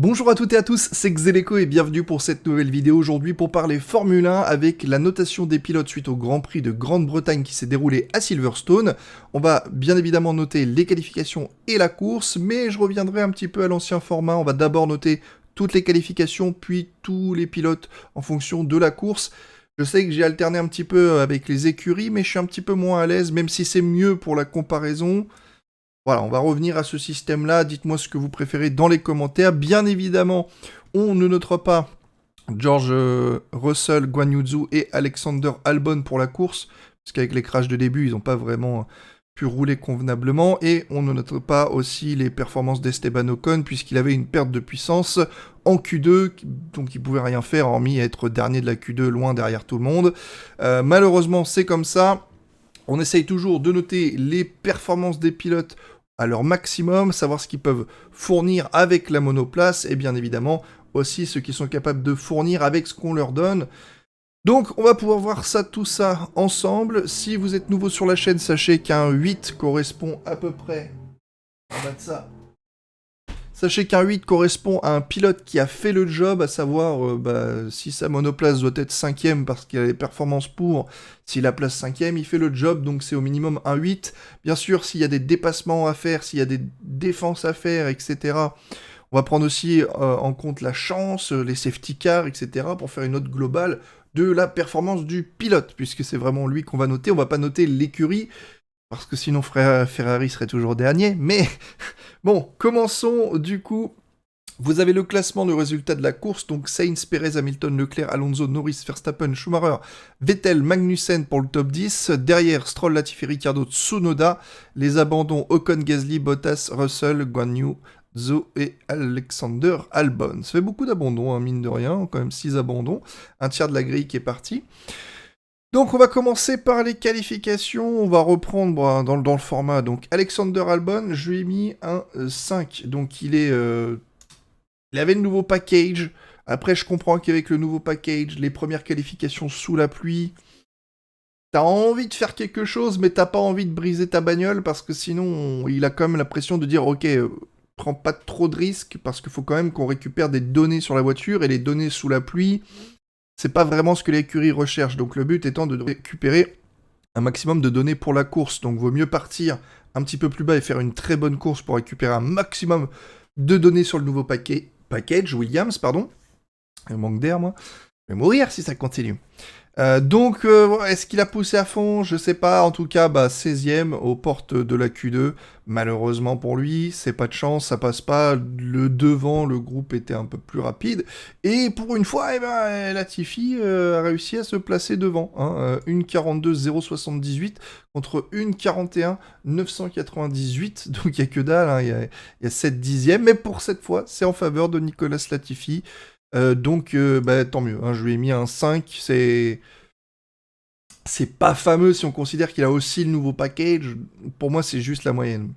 Bonjour à toutes et à tous, c'est Xeleco et bienvenue pour cette nouvelle vidéo aujourd'hui pour parler Formule 1 avec la notation des pilotes suite au Grand Prix de Grande-Bretagne qui s'est déroulé à Silverstone. On va bien évidemment noter les qualifications et la course, mais je reviendrai un petit peu à l'ancien format. On va d'abord noter toutes les qualifications, puis tous les pilotes en fonction de la course. Je sais que j'ai alterné un petit peu avec les écuries, mais je suis un petit peu moins à l'aise, même si c'est mieux pour la comparaison. Voilà, on va revenir à ce système-là. Dites-moi ce que vous préférez dans les commentaires. Bien évidemment, on ne notera pas George Russell, Guan Yu Zhou et Alexander Albon pour la course, parce qu'avec les crashs de début, ils n'ont pas vraiment pu rouler convenablement. Et on ne notera pas aussi les performances d'Esteban Ocon, puisqu'il avait une perte de puissance en Q2, donc il pouvait rien faire, hormis être dernier de la Q2, loin derrière tout le monde. Malheureusement, c'est comme ça. On essaye toujours de noter les performances des pilotes à leur maximum, savoir ce qu'ils peuvent fournir avec la monoplace, et bien évidemment aussi ce qu'ils sont capables de fournir avec ce qu'on leur donne. Donc on va pouvoir voir ça, tout ça ensemble. Si vous êtes nouveau sur la chaîne, sachez qu'un 8 correspond à peu près... On va de ça. Sachez qu'un 8 correspond à un pilote qui a fait le job, à savoir si sa monoplace doit être 5ème parce qu'il a les performances pour, s'il a place 5ème, il fait le job, donc c'est au minimum un 8. Bien sûr, s'il y a des dépassements à faire, s'il y a des défenses à faire, etc., on va prendre aussi en compte la chance, les safety cars, etc., pour faire une note globale de la performance du pilote, puisque c'est vraiment lui qu'on va noter. On va pas noter l'écurie, parce que sinon Ferrari serait toujours dernier, mais bon, commençons du coup. Vous avez le classement de résultats de la course, donc Sainz, Perez, Hamilton, Leclerc, Alonso, Norris, Verstappen, Schumacher, Vettel, Magnussen pour le top 10. Derrière, Stroll, Latifi, Ricciardo, Tsunoda. Les abandons, Ocon, Gasly, Bottas, Russell, Guan Yu Zhou et Alexander Albon. Ça fait beaucoup d'abandons, hein, mine de rien, quand même 6 abandons, un tiers de la grille qui est parti. Donc on va commencer par les qualifications, on va reprendre dans le format. Donc Alexander Albon, je lui ai mis un 5, donc il avait le nouveau package. Après je comprends qu'avec le nouveau package, les premières qualifications sous la pluie, t'as envie de faire quelque chose, mais t'as pas envie de briser ta bagnole, parce que sinon il a quand même la pression de dire ok, prends pas trop de risques, parce qu'il faut quand même qu'on récupère des données sur la voiture, et les données sous la pluie, c'est pas vraiment ce que l'écurie recherche, donc le but étant de récupérer un maximum de données pour la course, donc vaut mieux partir un petit peu plus bas et faire une très bonne course pour récupérer un maximum de données sur le nouveau package, Williams, pardon. Il manque d'air, moi. Je vais mourir si ça continue. Donc, est-ce qu'il a poussé à fond? Je sais pas. En tout cas, 16ème aux portes de la Q2. Malheureusement pour lui, c'est pas de chance, ça passe pas. Le devant, le groupe était un peu plus rapide. Et pour une fois, Latifi a réussi à se placer devant. Hein, 1,42,078 contre 1,41,998. Donc, il y a que dalle, hein, il y a 7 dixièmes. Mais pour cette fois, c'est en faveur de Nicolas Latifi. Donc, tant mieux, hein, je lui ai mis un 5, c'est pas fameux si on considère qu'il a aussi le nouveau package, pour moi c'est juste la moyenne.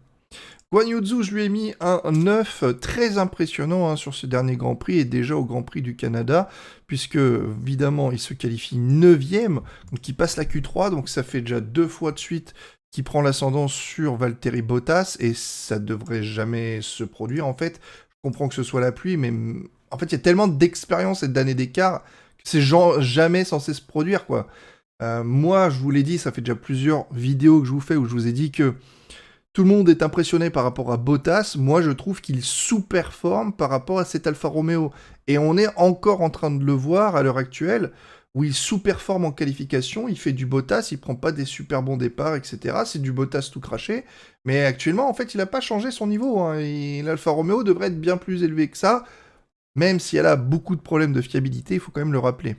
Guan Yu Zhou, je lui ai mis un 9, très impressionnant hein, sur ce dernier Grand Prix, et déjà au Grand Prix du Canada, puisque évidemment il se qualifie 9ème, donc il passe la Q3, donc ça fait déjà 2 fois de suite qu'il prend l'ascendant sur Valtteri Bottas, et ça devrait jamais se produire en fait. Je comprends que ce soit la pluie, mais en fait, il y a tellement d'expérience et d'années d'écart que c'est jamais censé se produire, quoi. Moi, je vous l'ai dit, ça fait déjà plusieurs vidéos que je vous fais où je vous ai dit que tout le monde est impressionné par rapport à Bottas. Moi, je trouve qu'il sous-performe par rapport à cet Alfa Romeo. Et on est encore en train de le voir à l'heure actuelle, où il sous-performe en qualification, il fait du Bottas, il prend pas des super bons départs, etc. C'est du Bottas tout craché. Mais actuellement, en fait, il n'a pas changé son niveau. Hein. L'Alfa Romeo devrait être bien plus élevé que ça. Même si elle a beaucoup de problèmes de fiabilité, il faut quand même le rappeler.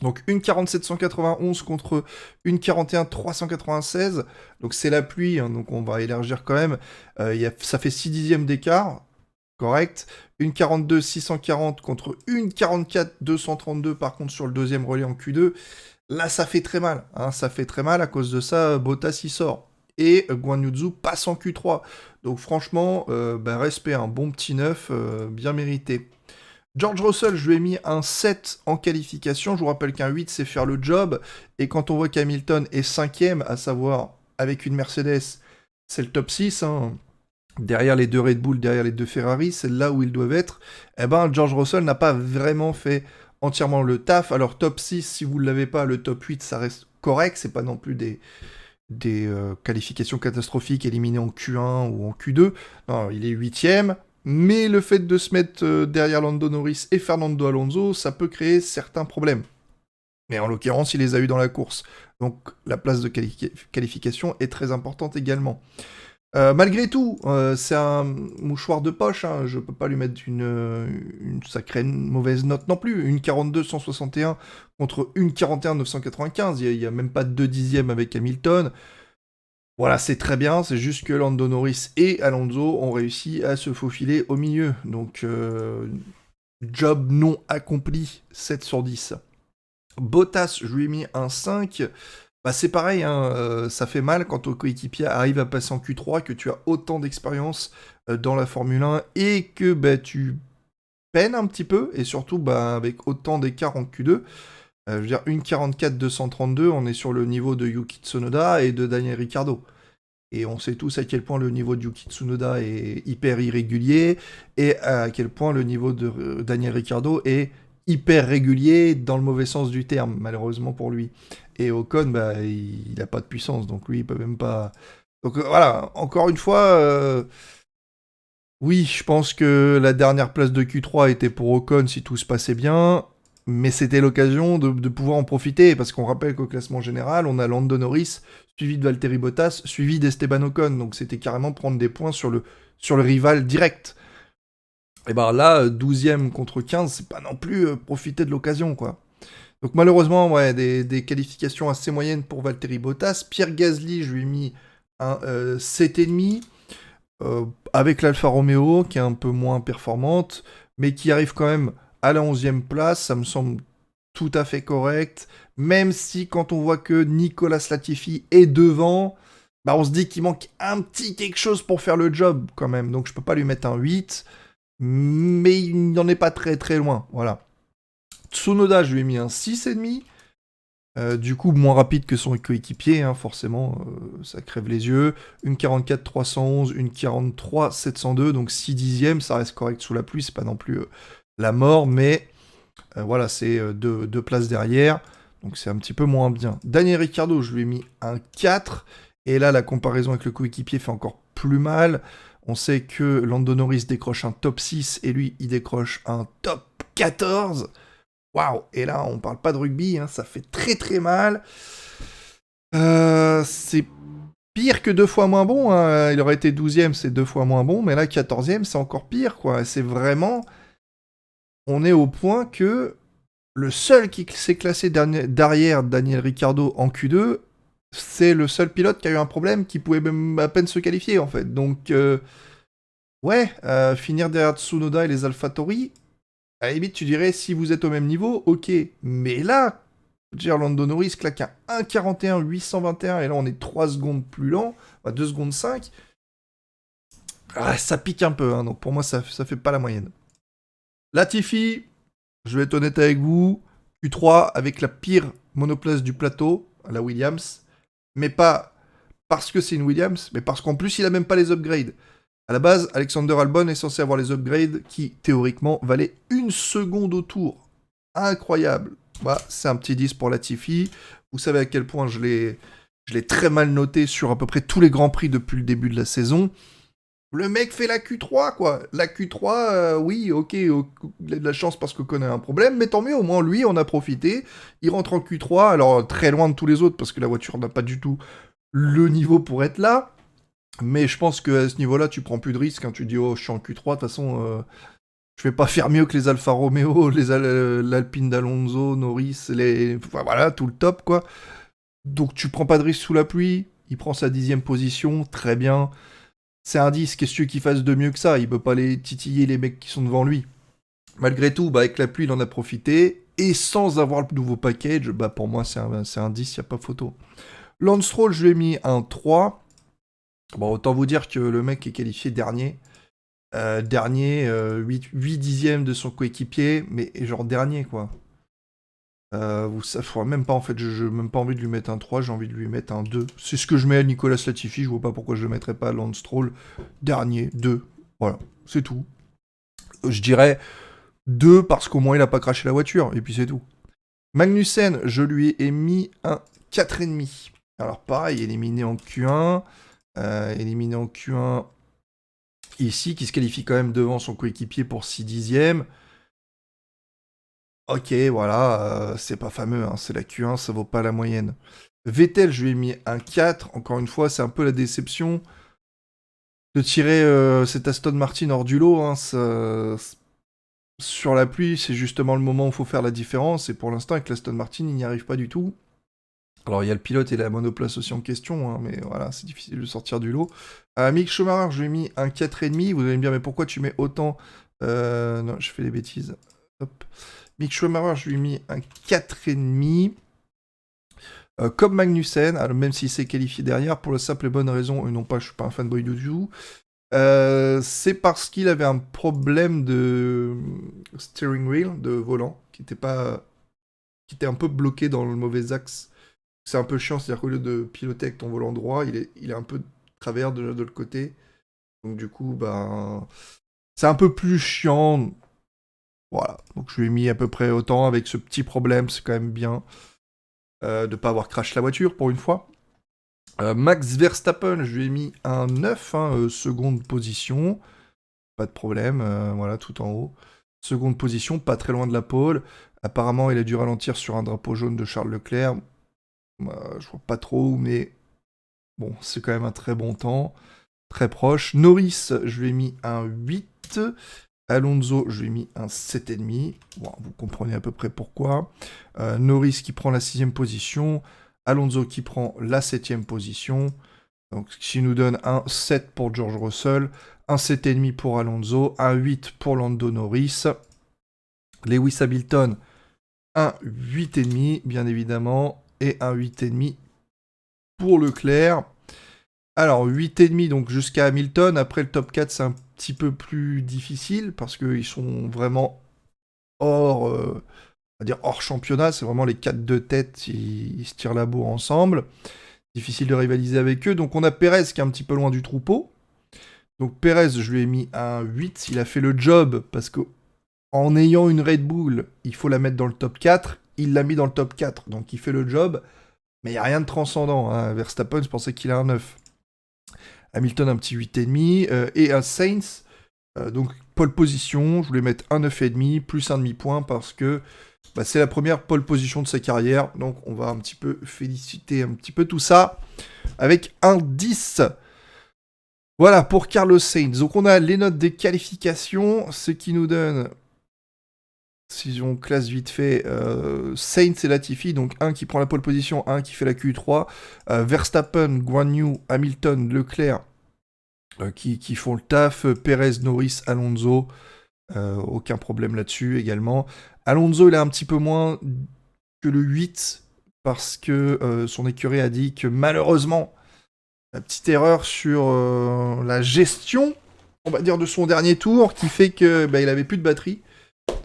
Donc 1,4791 contre 1,41,396. Donc c'est la pluie, hein, donc on va élargir quand même. Ça fait 6 dixièmes d'écart, correct. 1,42,640 contre 1,44,232 par contre sur le deuxième relais en Q2. Là ça fait très mal, hein, ça fait très mal. À cause de ça, Bottas y sort. Et Guan Yu Zhou passe en Q3. Donc franchement, respect, un bon petit 9, bien mérité. George Russell, je lui ai mis un 7 en qualification. Je vous rappelle qu'un 8, c'est faire le job. Et quand on voit qu'Hamilton est 5ème, à savoir avec une Mercedes, c'est le top 6. Hein. derrière les deux Red Bull, derrière les deux Ferrari, c'est là où ils doivent être. Eh ben, George Russell n'a pas vraiment fait entièrement le taf. Alors, top 6, si vous ne l'avez pas, le top 8, ça reste correct. C'est pas non plus des qualifications catastrophiques éliminées en Q1 ou en Q2. Non, il est 8ème. Mais le fait de se mettre derrière Lando Norris et Fernando Alonso, ça peut créer certains problèmes. Mais en l'occurrence, il les a eu dans la course. Donc la place de qualification est très importante également. Malgré tout, c'est un mouchoir de poche, hein. Je peux pas lui mettre une sacrée mauvaise note non plus. Une 42-161 contre une 41-995. Il y a même pas 2 dixièmes avec Hamilton. Voilà, c'est très bien, c'est juste que Lando Norris et Alonso ont réussi à se faufiler au milieu. Donc, job non accompli, 7 sur 10. Bottas, je lui ai mis un 5. Bah, c'est pareil, hein, ça fait mal quand ton coéquipier arrive à passer en Q3, que tu as autant d'expérience dans la Formule 1 et que bah, tu peines un petit peu, et surtout bah, avec autant d'écart en Q2. Je veux dire, une 44-232, on est sur le niveau de Yuki Tsunoda et de Daniel Ricciardo. Et on sait tous à quel point le niveau de Yuki Tsunoda est hyper irrégulier, et à quel point le niveau de Daniel Ricciardo est hyper régulier dans le mauvais sens du terme, malheureusement pour lui. Et Ocon, bah, il n'a pas de puissance, donc lui, il peut même pas... Donc voilà, encore une fois, oui, je pense que la dernière place de Q3 était pour Ocon si tout se passait bien, mais c'était l'occasion de pouvoir en profiter, parce qu'on rappelle qu'au classement général, on a Lando Norris, suivi de Valtteri Bottas, suivi d'Esteban Ocon, donc c'était carrément prendre des points sur le rival direct. Et ben là, 12ème contre 15, c'est pas non plus profiter de l'occasion, quoi. Donc malheureusement, ouais, des qualifications assez moyennes pour Valtteri Bottas. Pierre Gasly, je lui ai mis un 7,5, avec l'Alfa Romeo, qui est un peu moins performante, mais qui arrive quand même à la 11e place, ça me semble tout à fait correct, même si quand on voit que Nicolas Latifi est devant, bah on se dit qu'il manque un petit quelque chose pour faire le job quand même, donc je peux pas lui mettre un 8, mais il n'en est pas très très loin, voilà. Tsunoda, je lui ai mis un 6,5, du coup moins rapide que son coéquipier, hein, forcément, ça crève les yeux. Une 44-311, une 43-702, donc 6 dixièmes, ça reste correct sous la pluie, c'est pas non plus la mort, mais voilà, c'est deux places derrière, donc c'est un petit peu moins bien. Daniel Ricciardo, je lui ai mis un 4, et là la comparaison avec le coéquipier fait encore plus mal. On sait que Lando Norris décroche un top 6, et lui, il décroche un top 14. Waouh! Et là, on parle pas de rugby, hein, ça fait très très mal. C'est pire que 2 fois moins bon, hein. Il aurait été 12ème, c'est 2 fois moins bon, mais là, 14ème, c'est encore pire, quoi. C'est vraiment... On est au point que le seul qui s'est classé derrière Daniel Ricciardo en Q2, c'est le seul pilote qui a eu un problème, qui pouvait même à peine se qualifier, en fait. Donc, ouais, finir derrière Tsunoda et les AlphaTauri, à la limite, tu dirais, si vous êtes au même niveau, ok. Mais là, Lando Norris claque un 1,41, 821, et là, on est 3 secondes plus lent, 2 secondes 5. Ah, ça pique un peu, hein, donc pour moi, ça fait pas la moyenne. Latifi, je vais être honnête avec vous, Q3 avec la pire monoplace du plateau, la Williams, mais pas parce que c'est une Williams, mais parce qu'en plus, il a même pas les upgrades. À la base, Alexander Albon est censé avoir les upgrades qui, théoriquement, valaient 1 seconde au tour. Incroyable. Bah, c'est un petit 10 pour Latifi. Vous savez à quel point je l'ai très mal noté sur à peu près tous les grands prix depuis le début de la saison. Le mec fait la Q3, quoi. La Q3, oui, ok, il a de la chance parce qu'on connaît un problème, mais tant mieux, au moins lui, on a profité. Il rentre en Q3, alors très loin de tous les autres, parce que la voiture n'a pas du tout le niveau pour être là. Mais je pense qu'à ce niveau-là, tu prends plus de risques. Hein. Tu dis, oh, je suis en Q3, de toute façon, je vais pas faire mieux que les Alfa Romeo, l'Alpine d'Alonso, Norris, enfin, voilà, tout le top, quoi. Donc tu prends pas de risque sous la pluie. Il prend sa 10e position, très bien. C'est un 10, qu'est-ce que tu veux qu'il fasse de mieux que ça? Il peut pas les titiller les mecs qui sont devant lui. Malgré tout, bah, avec la pluie, il en a profité. Et sans avoir le nouveau package, bah, pour moi, c'est un 10, il n'y a pas photo. Lance Stroll, je lui ai mis un 3. Bon, autant vous dire que le mec est qualifié dernier. 8 dixièmes de son coéquipier, mais genre dernier, quoi. Même pas, en fait, je même pas envie de lui mettre un 3, j'ai envie de lui mettre un 2. C'est ce que je mets à Nicolas Latifi, je vois pas pourquoi je le mettrais pas à Lance Stroll. Dernier, 2. Voilà, c'est tout. Je dirais 2 parce qu'au moins il a pas craché la voiture, et puis c'est tout. Magnussen, je lui ai mis un 4,5. Alors pareil, éliminé en Q1. Éliminé en Q1 ici, qui se qualifie quand même devant son coéquipier pour 6 dixièmes. Ok, voilà, c'est pas fameux, hein, c'est la Q1, ça vaut pas la moyenne. Vettel, je lui ai mis un 4. Encore une fois, c'est un peu la déception de tirer cet Aston Martin hors du lot. Hein, sur la pluie, c'est justement le moment où il faut faire la différence. Et pour l'instant, avec l'Aston Martin, il n'y arrive pas du tout. Alors, il y a le pilote et la monoplace aussi en question, hein, mais voilà, c'est difficile de sortir du lot. Mick Schumacher, je lui ai mis un 4,5. Vous allez me dire, mais pourquoi tu mets autant Non, je fais des bêtises. Hop. Mick Schumacher, je lui ai mis un 4,5. Comme Magnussen, alors même s'il s'est qualifié derrière, pour la simple et bonne raison, non pas, je suis pas un fanboy du tout, c'est parce qu'il avait un problème de steering wheel, de volant, qui était un peu bloqué dans le mauvais axe. C'est un peu chiant, c'est-à-dire qu'au lieu de piloter avec ton volant droit, il est un peu de travers de l'autre côté. Donc du coup, ben, c'est un peu plus chiant. Voilà, donc je lui ai mis à peu près autant avec ce petit problème, c'est quand même bien de ne pas avoir crash la voiture pour une fois. Max Verstappen, je lui ai mis un 9, hein, seconde position. Pas de problème, voilà, tout en haut. Seconde position, pas très loin de la pole. Apparemment, il a dû ralentir sur un drapeau jaune de Charles Leclerc. Je vois pas trop, mais bon, c'est quand même un très bon temps. Très proche. Norris, je lui ai mis un 8. Alonso, je lui ai mis un 7,5. Bon, vous comprenez à peu près pourquoi. Norris qui prend la 6ème position. Alonso qui prend la 7ème position. Donc, ce qui nous donne un 7 pour George Russell, un 7,5 pour Alonso, un 8 pour Lando Norris. Lewis Hamilton, un 8,5, bien évidemment, et un 8,5 pour Leclerc. Alors, 8,5 donc jusqu'à Hamilton. Après le top 4, c'est un petit peu plus difficile parce qu'ils sont vraiment hors, on va dire hors championnat. C'est vraiment les 4 de tête, ils se tirent la bourre ensemble. Difficile de rivaliser avec eux. Donc on a Perez qui est un petit peu loin du troupeau. Donc Perez, je lui ai mis un 8. Il a fait le job parce que en ayant une Red Bull, il faut la mettre dans le top 4. Il l'a mis dans le top 4. Donc il fait le job. Mais il n'y a rien de transcendant. Hein. Verstappen, je pensais qu'il a un 9. Hamilton, un petit 8,5. Et un Sainz. Donc pole position, je voulais mettre un 9,5 plus un demi-point parce que bah, c'est la première pole position de sa carrière. Donc on va un petit peu féliciter un petit peu tout ça avec un 10. Voilà pour Carlos Sainz. Donc on a les notes des qualifications, ce qui nous donne, si on classe vite fait, Sainz et Latifi, donc un qui prend la pole position, un qui fait la Q3, Verstappen, Guan Yu, Hamilton, Leclerc qui font le taf, Perez, Norris, Alonso, aucun problème là-dessus également. Alonso il a un petit peu moins que le 8 parce que son écurie a dit que malheureusement, la petite erreur sur la gestion, on va dire, de son dernier tour, qui fait que il avait plus de batterie.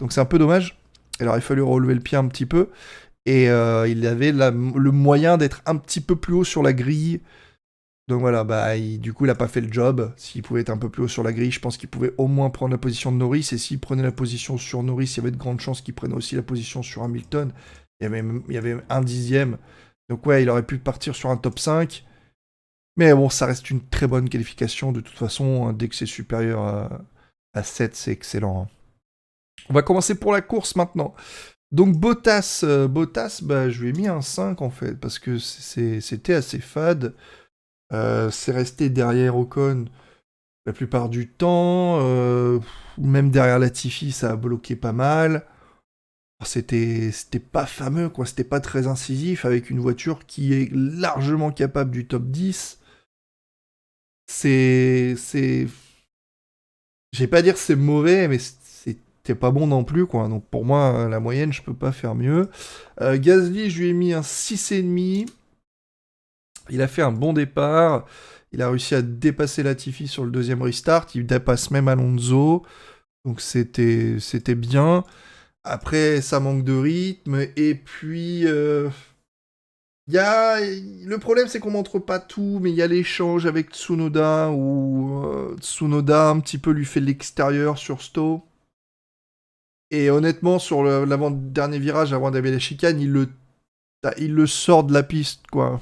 Donc c'est un peu dommage. Il aurait fallu relever le pied un petit peu. Et il avait le moyen d'être un petit peu plus haut sur la grille. Donc voilà, du coup, il n'a pas fait le job. S'il pouvait être un peu plus haut sur la grille, je pense qu'il pouvait au moins prendre la position de Norris. Et s'il prenait la position sur Norris, il y avait de grandes chances qu'il prenne aussi la position sur Hamilton. Il y avait un dixième. Donc ouais, il aurait pu partir sur un top 5. Mais bon, ça reste une très bonne qualification. De toute façon, dès que c'est supérieur à 7, c'est excellent. Hein. On va commencer pour la course maintenant. Donc Bottas, je lui ai mis un 5 en fait, parce que c'était assez fade. C'est resté derrière Ocon la plupart du temps. Même derrière Latifi, ça a bloqué pas mal. C'était pas fameux, quoi. C'était pas très incisif avec une voiture qui est largement capable du top 10. Je vais pas dire c'est mauvais, mais c'était pas bon non plus, quoi. Donc pour moi, la moyenne, je peux pas faire mieux. Gasly, je lui ai mis un 6,5. Il a fait un bon départ. Il a réussi à dépasser Latifi sur le deuxième restart. Il dépasse même Alonso. Donc c'était bien. Après, ça manque de rythme. Et puis, le problème, c'est qu'on montre pas tout, mais il y a l'échange avec Tsunoda, où Tsunoda, un petit peu, lui fait l'extérieur sur Stowe. Et honnêtement, sur l'avant-dernier virage, avant d'arriver à la chicane, il le sort de la piste, quoi.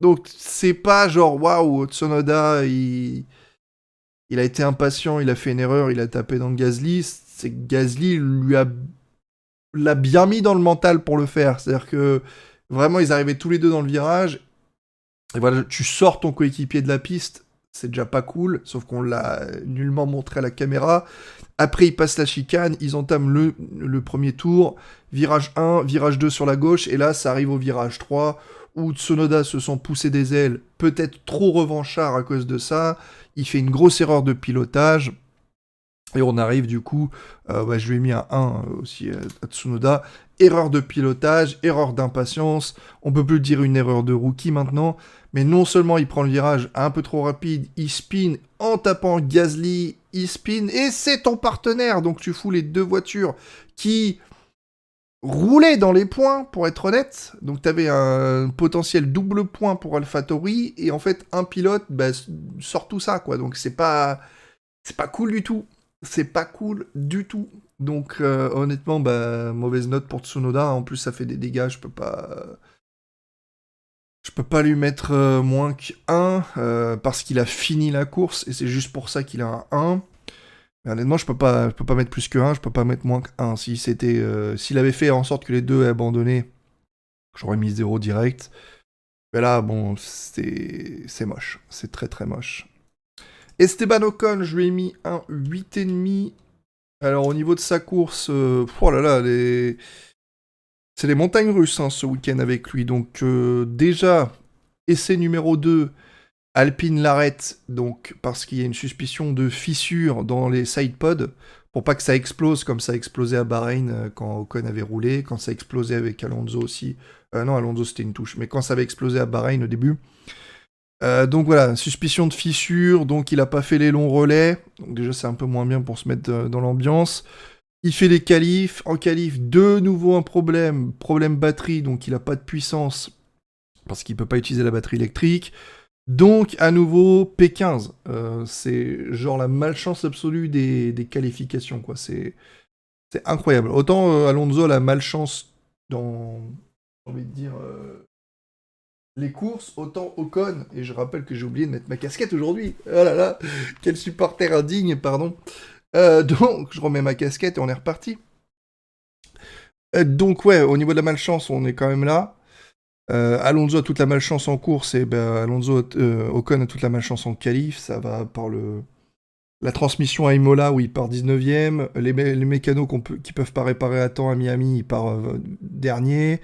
Donc, c'est pas genre, waouh, Tsunoda, il a été impatient, il a fait une erreur, il a tapé dans Gasly. C'est que Gasly l'a bien mis dans le mental pour le faire. C'est-à-dire que vraiment, ils arrivaient tous les deux dans le virage. Et voilà, tu sors ton coéquipier de la piste, c'est déjà pas cool, sauf qu'on l'a nullement montré à la caméra. Après, ils passent la chicane, ils entament le premier tour, virage 1, virage 2 sur la gauche, et là, ça arrive au virage 3, où Tsunoda se sent pousser des ailes, peut-être trop revanchard à cause de ça. Il fait une grosse erreur de pilotage. Et on arrive du coup, je lui ai mis un 1 aussi à Tsunoda. Erreur de pilotage, erreur d'impatience. On peut plus dire une erreur de rookie maintenant. Mais non seulement il prend le virage un peu trop rapide, il spin en tapant Gasly, il spin et c'est ton partenaire. Donc tu fous les deux voitures qui roulaient dans les points, pour être honnête. Donc tu avais un potentiel double point pour AlphaTauri et en fait un pilote sort tout ça, quoi. Donc c'est pas cool du tout. C'est pas cool du tout. Donc honnêtement, mauvaise note pour Tsunoda. En plus, ça fait des dégâts. Je peux pas lui mettre moins qu'1 parce qu'il a fini la course et c'est juste pour ça qu'il a un 1. Mais honnêtement, je peux pas mettre plus que 1. Je peux pas mettre moins qu'1. S'il avait fait en sorte que les deux aient abandonné, j'aurais mis 0 direct. Mais là, bon, c'est moche. C'est très très moche. Esteban Ocon, je lui ai mis un 8,5. Alors, au niveau de sa course, oh là là, c'est les montagnes russes ce week-end avec lui. Donc, déjà, essai numéro 2, Alpine l'arrête, donc, parce qu'il y a une suspicion de fissure dans les sidepods, pour pas que ça explose comme ça a explosé à Bahreïn quand Ocon avait roulé, quand ça a explosé avec Alonso aussi. Non, Alonso c'était une touche, mais quand ça avait explosé à Bahreïn au début. Donc voilà, suspicion de fissure, donc il a pas fait les longs relais. Donc déjà c'est un peu moins bien pour se mettre dans l'ambiance. Il fait les qualifs. En qualif, de nouveau un problème batterie, donc il a pas de puissance parce qu'il peut pas utiliser la batterie électrique. Donc à nouveau P15. C'est genre la malchance absolue des qualifications, quoi. C'est incroyable. Autant Alonso a la malchance dans, j'ai envie de dire, les courses, autant Ocon, et je rappelle que j'ai oublié de mettre ma casquette aujourd'hui. Oh là là, quel supporter indigne, pardon. Donc, je remets ma casquette et on est reparti. Donc, ouais, au niveau de la malchance, on est quand même là. Alonso a toute la malchance en course et Ocon a toute la malchance en qualif. Ça va par la transmission à Imola où il part 19ème. Les mécanos qui peuvent pas réparer à temps à Miami, il part dernier.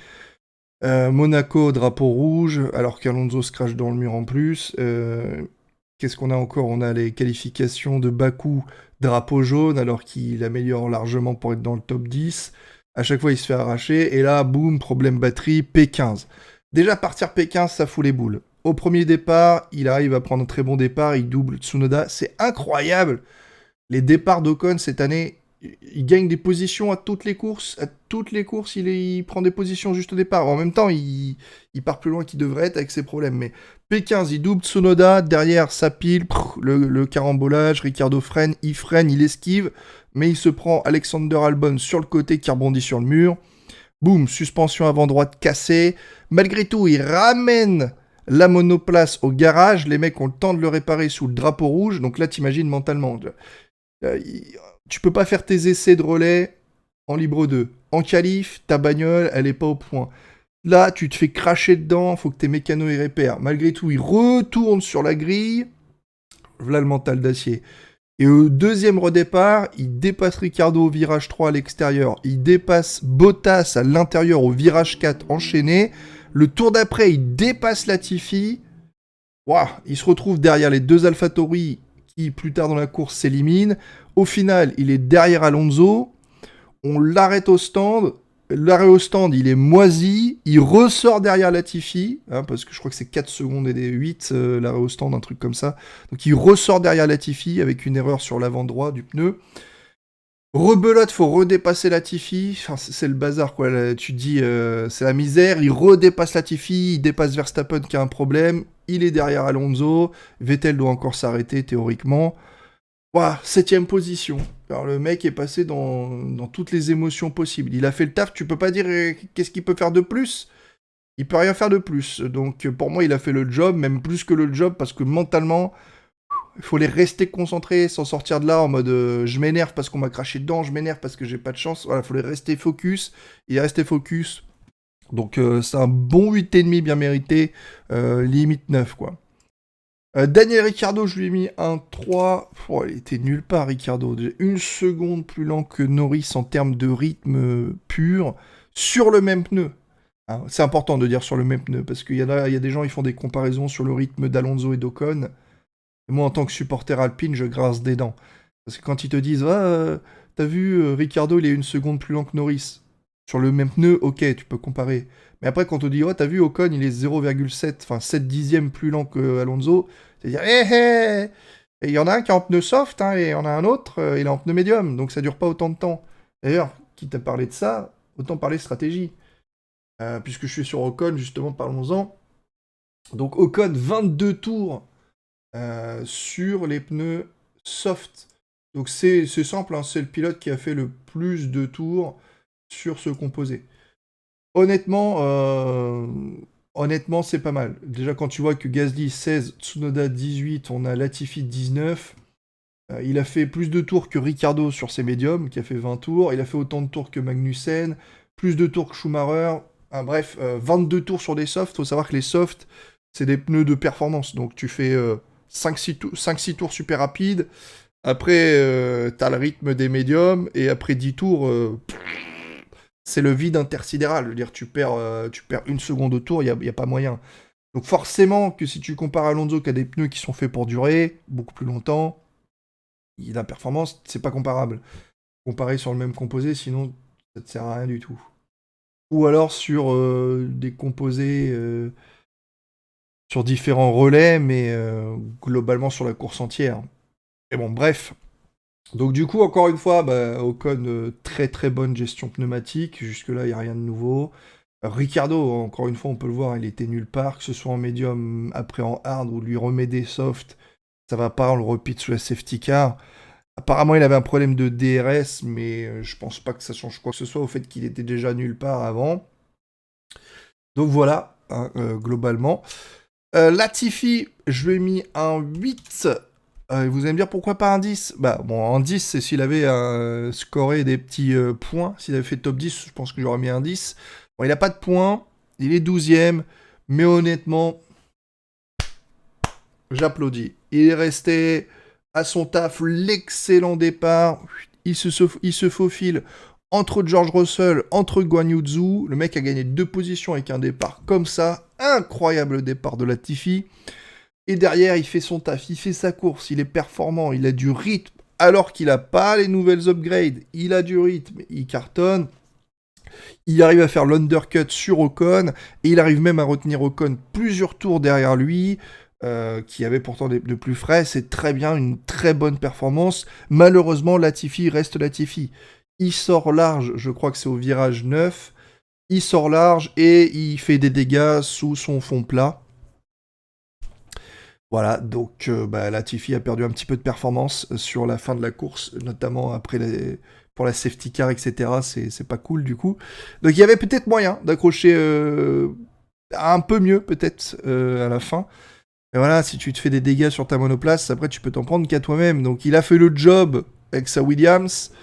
Monaco, drapeau rouge, alors qu'Alonso se crache dans le mur en plus. Qu'est-ce qu'on a encore? On a les qualifications de Bakou, drapeau jaune, alors qu'il améliore largement pour être dans le top 10. À chaque fois, il se fait arracher. Et là, boum, problème batterie, P15. Déjà, partir P15, ça fout les boules. Au premier départ, il arrive à prendre un très bon départ, il double Tsunoda. C'est incroyable. Les départs d'Ocon cette année, il gagne des positions à toutes les courses. À toutes les courses, il prend des positions juste au départ. En même temps, il part plus loin qu'il devrait être avec ses problèmes. Mais P15, il double Tsunoda. Derrière, ça pile. Le carambolage. Ricardo freine, il esquive. Mais il se prend Alexander Albon sur le côté qui rebondit sur le mur. Boum, suspension avant droite cassée. Malgré tout, il ramène la monoplace au garage. Les mecs ont le temps de le réparer sous le drapeau rouge. Donc là, t'imagines mentalement. Tu peux pas faire tes essais de relais en libre 2. En qualif, ta bagnole, elle est pas au point. Là, tu te fais cracher dedans, faut que tes mécanos y repèrent. Malgré tout, il retourne sur la grille. Voilà le mental d'acier. Et au deuxième redépart, il dépasse Ricardo au virage 3 à l'extérieur. Il dépasse Bottas à l'intérieur au virage 4 enchaîné. Le tour d'après, il dépasse Latifi. Waouh, il se retrouve derrière les deux AlphaTauri qui, plus tard dans la course, s'éliminent. Au final, il est derrière Alonso. On l'arrête au stand. L'arrêt au stand, il est moisi. Il ressort derrière Latifi, parce que je crois que c'est 4 secondes et des 8, l'arrêt au stand, un truc comme ça. Donc il ressort derrière Latifi avec une erreur sur l'avant droit du pneu. Rebelote, faut redépasser Latifi. Enfin, c'est le bazar, quoi. Là, tu te dis, c'est la misère. Il redépasse Latifi, il dépasse Verstappen qui a un problème. Il est derrière Alonso. Vettel doit encore s'arrêter, théoriquement. Ouah, 7ème position. Alors, le mec est passé dans toutes les émotions possibles. Il a fait le taf, tu peux pas dire qu'est-ce qu'il peut faire de plus. Il peut rien faire de plus. Donc, pour moi, il a fait le job, même plus que le job, parce que mentalement, il faut les rester concentrés, sans sortir de là en mode je m'énerve parce qu'on m'a craché dedans, je m'énerve parce que j'ai pas de chance. Voilà, il faut les rester focus. Il est resté focus. Donc c'est un bon 8,5 bien mérité, limite 9 quoi. Daniel Ricciardo, je lui ai mis un 3. Oh, il était nulle part Ricciardo. Déjà, une seconde plus lent que Norris en termes de rythme pur sur le même pneu. Hein, c'est important de dire sur le même pneu parce qu'il y a des gens qui font des comparaisons sur le rythme d'Alonso et d'Ocon. Et moi, en tant que supporter alpine, je grince des dents. Parce que quand ils te disent, ah, t'as vu, Ricardo, il est une seconde plus lent que Norris. Sur le même pneu, ok, tu peux comparer. Mais après, quand on te dit, oh, t'as vu, Ocon, il est 0,7, enfin 7 dixièmes plus lent que Alonso, c'est-à-dire, et il y en a un qui est en pneu soft, hein, et il y en a un autre, il est en pneu médium, donc ça dure pas autant de temps. D'ailleurs, quitte à parler de ça, autant parler stratégie. Puisque je suis sur Ocon, justement, parlons-en. Donc Ocon, 22 tours sur les pneus soft. Donc c'est simple, hein, c'est le pilote qui a fait le plus de tours sur ce composé. Honnêtement, honnêtement c'est pas mal. Déjà quand tu vois que Gasly 16, Tsunoda 18, on a Latifi 19, il a fait plus de tours que Ricciardo sur ses médiums, qui a fait 20 tours, il a fait autant de tours que Magnussen, plus de tours que Schumacher, bref, 22 tours sur des softs. Faut savoir que les softs, c'est des pneus de performance, donc tu fais 5-6 tours super rapides. Après, t'as le rythme des médiums. Et après 10 tours, c'est le vide intersidéral. Je veux dire, tu perds une seconde au tour, il n'y a pas moyen. Donc forcément que si tu compares Alonso qui a des pneus qui sont faits pour durer beaucoup plus longtemps, la performance, c'est pas comparable. Comparer sur le même composé, sinon ça te sert à rien du tout. Ou alors sur des composés sur différents relais, mais globalement sur la course entière. Et bon, bref. Donc du coup, encore une fois, Ocon, très très bonne gestion pneumatique. Jusque-là, il n'y a rien de nouveau. Ricardo, encore une fois, on peut le voir, il était nulle part, que ce soit en médium, après en hard, ou lui remet des softs, ça va pas, on le repeat sous la safety car. Apparemment, il avait un problème de DRS, mais je pense pas que ça change quoi que ce soit au fait qu'il était déjà nulle part avant. Donc voilà, hein, globalement. Latifi, je lui ai mis un 8. Vous allez me dire pourquoi pas un 10? Bah bon, un 10, c'est s'il avait scoré des petits points. S'il avait fait top 10, je pense que j'aurais mis un 10. Bon, il a pas de points, il est 12ème, mais honnêtement, j'applaudis. Il est resté à son taf, l'excellent départ. Il se faufile entre George Russell, entre Guan Yu Zhou. Le mec a gagné 2 positions avec un départ comme ça. Incroyable départ de Latifi. Et derrière, il fait son taf, il fait sa course, il est performant, il a du rythme. Alors qu'il n'a pas les nouvelles upgrades, il a du rythme, il cartonne. Il arrive à faire l'undercut sur Ocon, et il arrive même à retenir Ocon plusieurs tours derrière lui, qui avait pourtant de plus frais. C'est très bien, une très bonne performance. Malheureusement, Latifi reste Latifi. Il sort large, je crois que c'est au virage 9. Il sort large et il fait des dégâts sous son fond plat. Voilà, donc Latifi a perdu un petit peu de performance sur la fin de la course, notamment pour la safety car, etc. C'est pas cool du coup. Donc il y avait peut-être moyen d'accrocher un peu mieux peut-être à la fin. Et voilà, si tu te fais des dégâts sur ta monoplace, après tu peux t'en prendre qu'à toi-même. Donc il a fait le job avec sa Williams,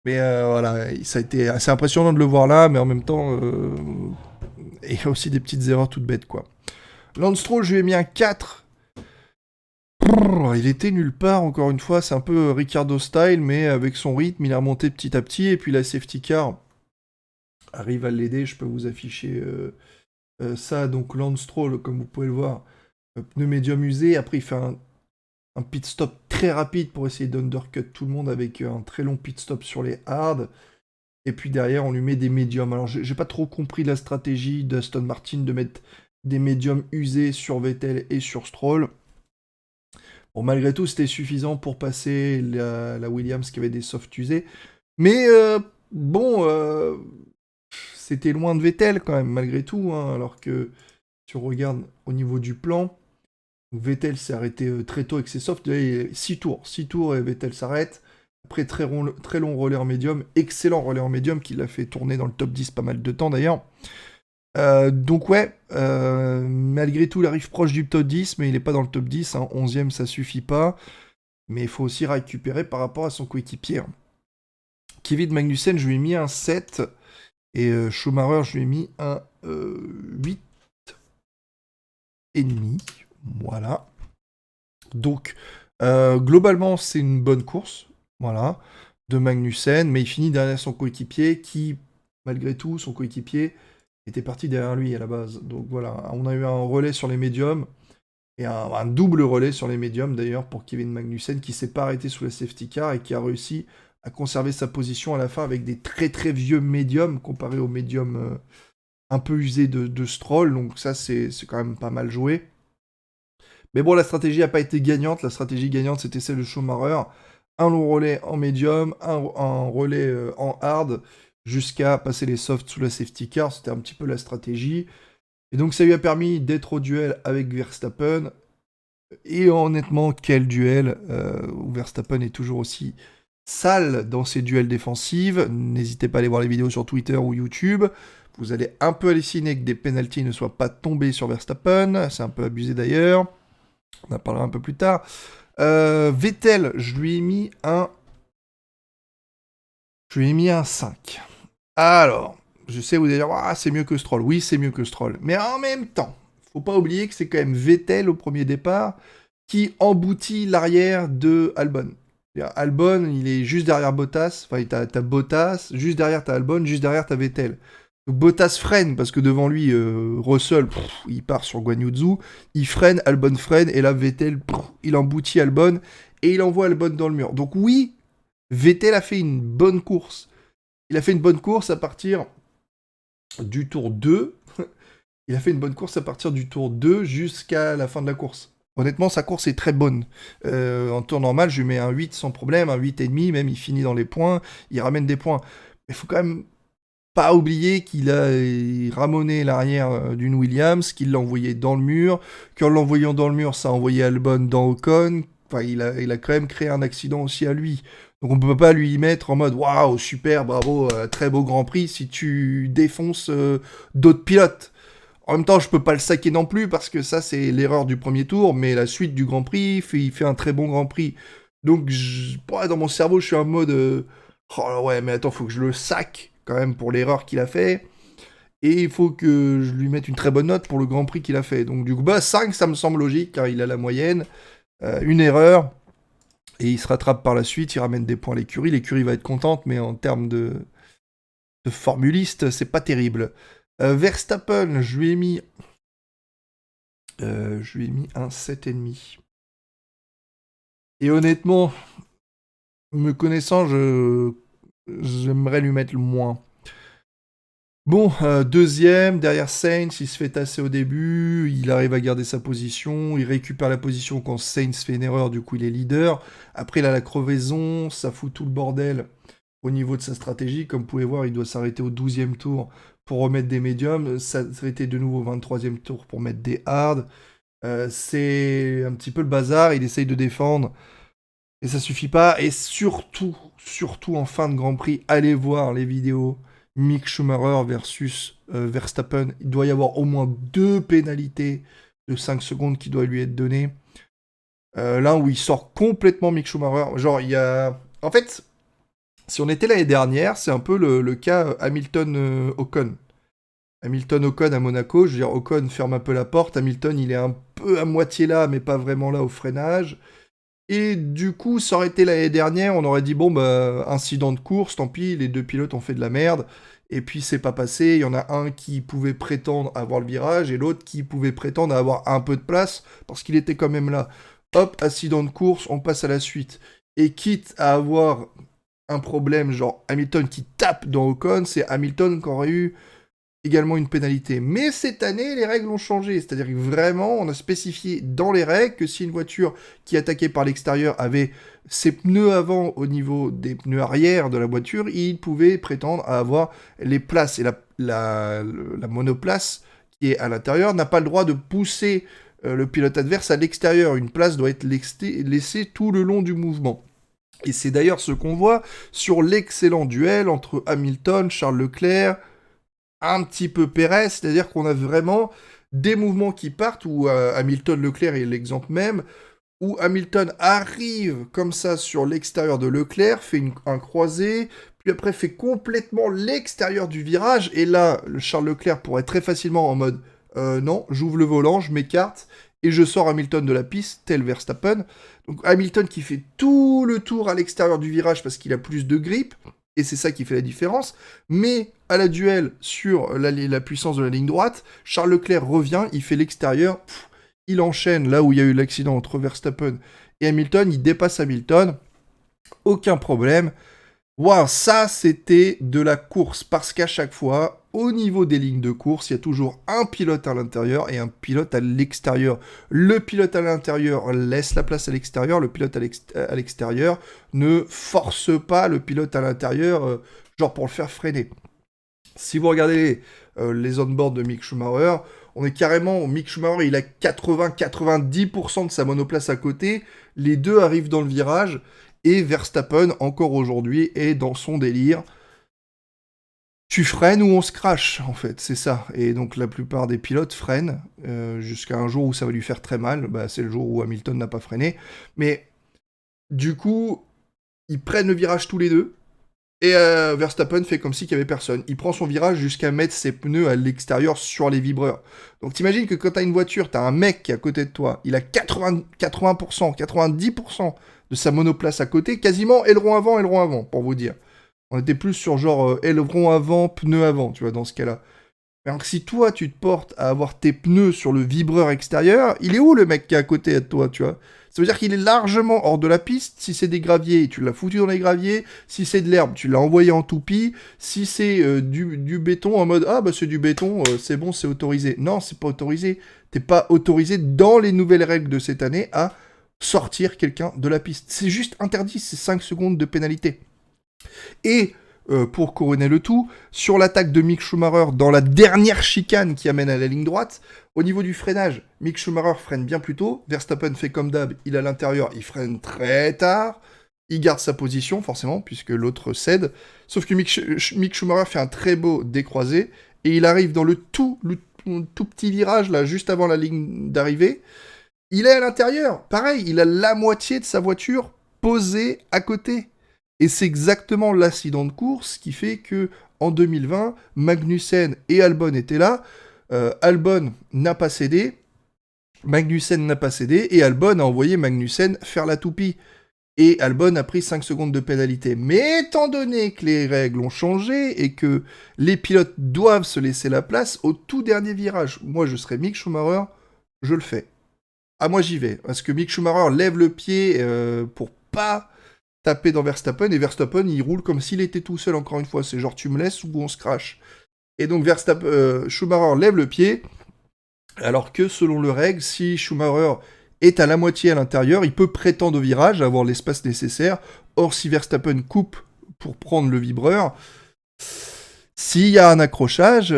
mais voilà, ça a été assez impressionnant de le voir là, mais en même temps, il y a aussi des petites erreurs toutes bêtes quoi. Lance Stroll, je lui ai mis un 4. Il était nulle part, encore une fois, c'est un peu Ricardo style, mais avec son rythme, il a remonté petit à petit, et puis la safety car arrive à l'aider. Je peux vous afficher ça, donc Lance Stroll, comme vous pouvez le voir, pneu médium usé. Après il fait un pit stop très rapide pour essayer d'undercut tout le monde avec un très long pit stop sur les hards, et puis derrière on lui met des médiums. Alors j'ai pas trop compris la stratégie d'Aston Martin de mettre des médiums usés sur Vettel et sur Stroll. Bon, malgré tout, c'était suffisant pour passer la Williams qui avait des softs usés. Mais bon, c'était loin de Vettel quand même, malgré tout, hein, alors que si on regarde au niveau du plan, Vettel s'est arrêté très tôt avec ses softs, 6 tours, 6 tours et Vettel s'arrête. Après, très long relais en médium, excellent relais en médium qui l'a fait tourner dans le top 10 pas mal de temps d'ailleurs. Donc ouais, malgré tout, il arrive proche du top 10, mais il n'est pas dans le top 10, hein, 11ème ça suffit pas, mais il faut aussi récupérer par rapport à son coéquipier. Kevin Magnussen, je lui ai mis un 7, et Schumacher, je lui ai mis un 8 et demi, voilà. Donc, globalement, c'est une bonne course, voilà, de Magnussen, mais il finit derrière son coéquipier qui, malgré tout, son coéquipier était parti derrière lui à la base. Donc voilà, on a eu un relais sur les médiums, et un double relais sur les médiums d'ailleurs pour Kevin Magnussen qui s'est pas arrêté sous la safety car et qui a réussi à conserver sa position à la fin avec des très très vieux médiums comparé aux médiums un peu usés de Stroll. Donc ça c'est quand même pas mal joué. Mais bon, la stratégie n'a pas été gagnante. La stratégie gagnante, c'était celle de Schumacher. Un long relais en médium, un relais en hard, jusqu'à passer les softs sous la safety car. C'était un petit peu la stratégie. Et donc, ça lui a permis d'être au duel avec Verstappen. Et honnêtement, quel duel où Verstappen est toujours aussi sale dans ses duels défensifs. N'hésitez pas à aller voir les vidéos sur Twitter ou YouTube. Vous allez un peu halluciner que des penalties ne soient pas tombés sur Verstappen. C'est un peu abusé d'ailleurs. On en parlera un peu plus tard. Vettel, je lui ai mis un 5. Alors, je sais, vous allez dire, ah, c'est mieux que Stroll. Oui, c'est mieux que Stroll. Mais en même temps, faut pas oublier que c'est quand même Vettel au premier départ qui emboutit l'arrière de Albon. Albon, il est juste derrière Bottas. Enfin, t'as Bottas, juste derrière t'as Albon, juste derrière t'as Vettel. Donc Bottas freine parce que devant lui, Russell, il part sur Guan Yu Zhou, il freine, Albon freine, et là Vettel, il emboutit Albon et il envoie Albon dans le mur. Donc oui, Vettel a fait une bonne course. Il a fait une bonne course à partir du tour 2. Il a fait une bonne course à partir du tour 2 jusqu'à la fin de la course. Honnêtement, sa course est très bonne. En tour normal, je lui mets un 8 sans problème, un 8,5, même il finit dans les points, il ramène des points. Mais il faut quand même pas oublier qu'il a ramené l'arrière d'une Williams, qu'il l'a envoyé dans le mur, qu'en l'envoyant dans le mur, ça a envoyé Albon dans Ocon. Enfin, il a quand même créé un accident aussi à lui. Donc on peut pas lui mettre en mode waouh, super, bravo, très beau Grand Prix si tu défonces d'autres pilotes. En même temps, je peux pas le saquer non plus parce que ça c'est l'erreur du premier tour, mais la suite du Grand Prix, il fait un très bon Grand Prix. Donc dans mon cerveau, je suis en mode oh ouais, mais attends, faut que je le sac quand même pour l'erreur qu'il a fait. Et il faut que je lui mette une très bonne note pour le Grand Prix qu'il a fait. Donc du coup, 5, ça me semble logique, car il a la moyenne. Une erreur, et il se rattrape par la suite, il ramène des points à l'écurie. L'écurie va être contente, mais en termes de formuliste, c'est pas terrible. Verstappen, je lui ai mis un 7,5. Et honnêtement, me connaissant, j'aimerais lui mettre le moins. Bon, deuxième, derrière Sainz, il se fait tasser au début, il arrive à garder sa position, il récupère la position quand Sainz fait une erreur, du coup il est leader. Après il a la crevaison, ça fout tout le bordel au niveau de sa stratégie. Comme vous pouvez voir, il doit s'arrêter au 12e tour pour remettre des médiums, s'arrêter de nouveau au 23e tour pour mettre des hards. C'est un petit peu le bazar, il essaye de défendre, et ça suffit pas. Et surtout en fin de Grand Prix, allez voir les vidéos Mick Schumacher versus Verstappen. Il doit y avoir au moins 2 pénalités de 5 secondes qui doivent lui être données. L'un où il sort complètement Mick Schumacher. Genre, il y a... En fait, si on était l'année dernière, c'est un peu le cas Hamilton-Ocon. Hamilton-Ocon à Monaco, je veux dire, Ocon ferme un peu la porte, Hamilton il est un peu à moitié là, mais pas vraiment là au freinage. Et du coup, ça aurait été l'année dernière, on aurait dit, bon, bah, incident de course, tant pis, les deux pilotes ont fait de la merde, et puis c'est pas passé, il y en a un qui pouvait prétendre avoir le virage, et l'autre qui pouvait prétendre avoir un peu de place, parce qu'il était quand même là. Hop, incident de course, on passe à la suite. Et quitte à avoir un problème, genre Hamilton qui tape dans Ocon, c'est Hamilton qui aurait eu également une pénalité. Mais cette année, les règles ont changé. C'est-à-dire que vraiment, on a spécifié dans les règles que si une voiture qui attaquait par l'extérieur avait ses pneus avant au niveau des pneus arrière de la voiture, il pouvait prétendre à avoir les places. Et la monoplace qui est à l'intérieur n'a pas le droit de pousser le pilote adverse à l'extérieur. Une place doit être laissée tout le long du mouvement. Et c'est d'ailleurs ce qu'on voit sur l'excellent duel entre Hamilton, Charles Leclerc, un petit peu Pérez, c'est-à-dire qu'on a vraiment des mouvements qui partent, où Hamilton-Leclerc est l'exemple même, où Hamilton arrive comme ça sur l'extérieur de Leclerc, fait un croisé, puis après fait complètement l'extérieur du virage, et là, le Charles Leclerc pourrait très facilement en mode non, j'ouvre le volant, je m'écarte, et je sors Hamilton de la piste, tel Verstappen. Donc Hamilton qui fait tout le tour à l'extérieur du virage parce qu'il a plus de grip, et c'est ça qui fait la différence. Mais à la duel sur la puissance de la ligne droite, Charles Leclerc revient, il fait l'extérieur, il enchaîne là où il y a eu l'accident entre Verstappen et Hamilton, il dépasse Hamilton, aucun problème. Waouh, ça c'était de la course, parce qu'à chaque fois, au niveau des lignes de course, il y a toujours un pilote à l'intérieur et un pilote à l'extérieur. Le pilote à l'intérieur laisse la place à l'extérieur, le pilote à l'extérieur ne force pas le pilote à l'intérieur, genre pour le faire freiner. Si vous regardez les on-board de Mick Schumacher, on est carrément, Mick Schumacher, il a 80-90% de sa monoplace à côté, les deux arrivent dans le virage, et Verstappen, encore aujourd'hui, est dans son délire. Tu freines ou on se crache, en fait, c'est ça. Et donc la plupart des pilotes freinent, jusqu'à un jour où ça va lui faire très mal, bah, c'est le jour où Hamilton n'a pas freiné. Mais du coup, ils prennent le virage tous les deux, et Verstappen fait comme s'il n'y avait personne. Il prend son virage jusqu'à mettre ses pneus à l'extérieur sur les vibreurs. Donc t'imagines que quand t'as une voiture, t'as un mec qui est à côté de toi, il a 80%, 90% de sa monoplace à côté, quasiment aileron avant, pour vous dire. On était plus sur genre aileron avant, pneu avant, tu vois, dans ce cas-là. Alors que si toi, tu te portes à avoir tes pneus sur le vibreur extérieur, il est où le mec qui est à côté de toi, tu vois? Ça veut dire qu'il est largement hors de la piste. Si c'est des graviers, tu l'as foutu dans les graviers. Si c'est de l'herbe, tu l'as envoyé en toupie. Si c'est du béton, en mode « Ah, bah c'est du béton, c'est bon, c'est autorisé ». Non, c'est pas autorisé. T'es pas autorisé, dans les nouvelles règles de cette année, à sortir quelqu'un de la piste. C'est juste interdit, c'est 5 secondes de pénalité. Et pour couronner le tout, sur l'attaque de Mick Schumacher dans la dernière chicane qui amène à la ligne droite, au niveau du freinage, Mick Schumacher freine bien plus tôt, Verstappen fait comme d'hab, il est à l'intérieur, il freine très tard, il garde sa position forcément, puisque l'autre cède, sauf que Mick Schumacher fait un très beau décroisé, et il arrive dans le tout petit virage, là, juste avant la ligne d'arrivée, il est à l'intérieur, pareil, il a la moitié de sa voiture posée à côté. Et c'est exactement l'accident de course qui fait que en 2020, Magnussen et Albon étaient là. Albon n'a pas cédé, Magnussen n'a pas cédé, et Albon a envoyé Magnussen faire la toupie. Et Albon a pris 5 secondes de pénalité. Mais étant donné que les règles ont changé et que les pilotes doivent se laisser la place au tout dernier virage, moi je serais Mick Schumacher, je le fais. Ah, moi j'y vais, parce que Mick Schumacher lève le pied pour pas taper dans Verstappen, et Verstappen, il roule comme s'il était tout seul, encore une fois. C'est genre, tu me laisses ou on se crache. Et donc, Schumacher lève le pied, alors que, selon le règle, si Schumacher est à la moitié à l'intérieur, il peut prétendre au virage, avoir l'espace nécessaire. Or, si Verstappen coupe pour prendre le vibreur, s'il y a un accrochage,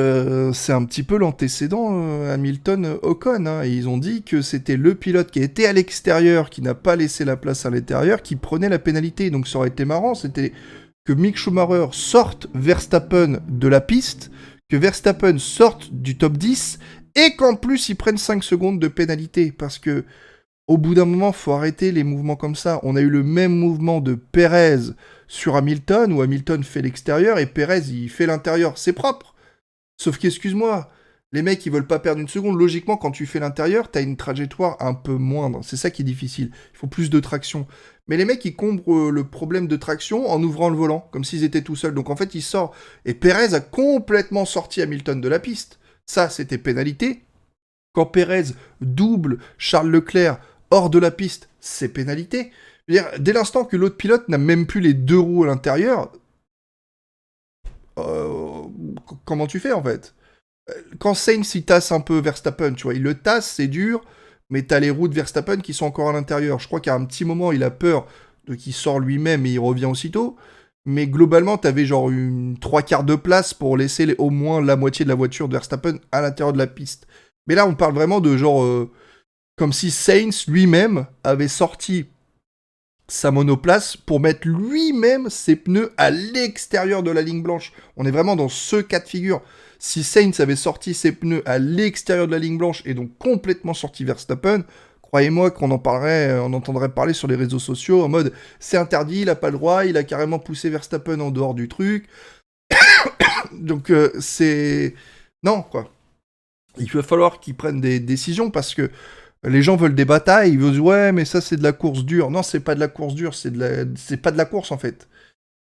c'est un petit peu l'antécédent Hamilton-Ocon. Hein, et ils ont dit que c'était le pilote qui était à l'extérieur, qui n'a pas laissé la place à l'intérieur, qui prenait la pénalité. Donc ça aurait été marrant, c'était que Mick Schumacher sorte Verstappen de la piste, que Verstappen sorte du top 10, et qu'en plus ils prennent 5 secondes de pénalité. Parce que au bout d'un moment, faut arrêter les mouvements comme ça. On a eu le même mouvement de Perez sur Hamilton, où Hamilton fait l'extérieur et Perez, il fait l'intérieur. C'est propre. Sauf qu'excuse-moi, les mecs, ils veulent pas perdre une seconde. Logiquement, quand tu fais l'intérieur, t'as une trajectoire un peu moindre. C'est ça qui est difficile. Il faut plus de traction. Mais les mecs, ils comblent le problème de traction en ouvrant le volant, comme s'ils étaient tout seuls. Donc en fait, il sort. Et Perez a complètement sorti Hamilton de la piste. Ça, c'était pénalité. Quand Perez double Charles Leclerc hors de la piste, c'est pénalité. Dès l'instant que l'autre pilote n'a même plus les deux roues à l'intérieur, comment tu fais en fait? Quand Sainz, il tasse un peu Verstappen, tu vois, il le tasse, c'est dur, mais t'as les roues de Verstappen qui sont encore à l'intérieur. Je crois qu'à un petit moment, il a peur de qu'il sort lui-même et il revient aussitôt. Mais globalement, t'avais genre une 3/4 de place pour laisser au moins la moitié de la voiture de Verstappen à l'intérieur de la piste. Mais là, on parle vraiment de genre... comme si Sainz lui-même avait sorti sa monoplace pour mettre lui-même ses pneus à l'extérieur de la ligne blanche. On est vraiment dans ce cas de figure. Si Sainz avait sorti ses pneus à l'extérieur de la ligne blanche et donc complètement sorti Verstappen, croyez-moi qu'on en parlerait, on entendrait parler sur les réseaux sociaux en mode c'est interdit, il a pas le droit, il a carrément poussé Verstappen en dehors du truc. Donc c'est... Non, quoi. Il va falloir qu'ils prennent des décisions parce que les gens veulent des batailles, ils veulent ouais, mais ça c'est de la course dure. Non, c'est pas de la course dure, c'est pas de la course en fait.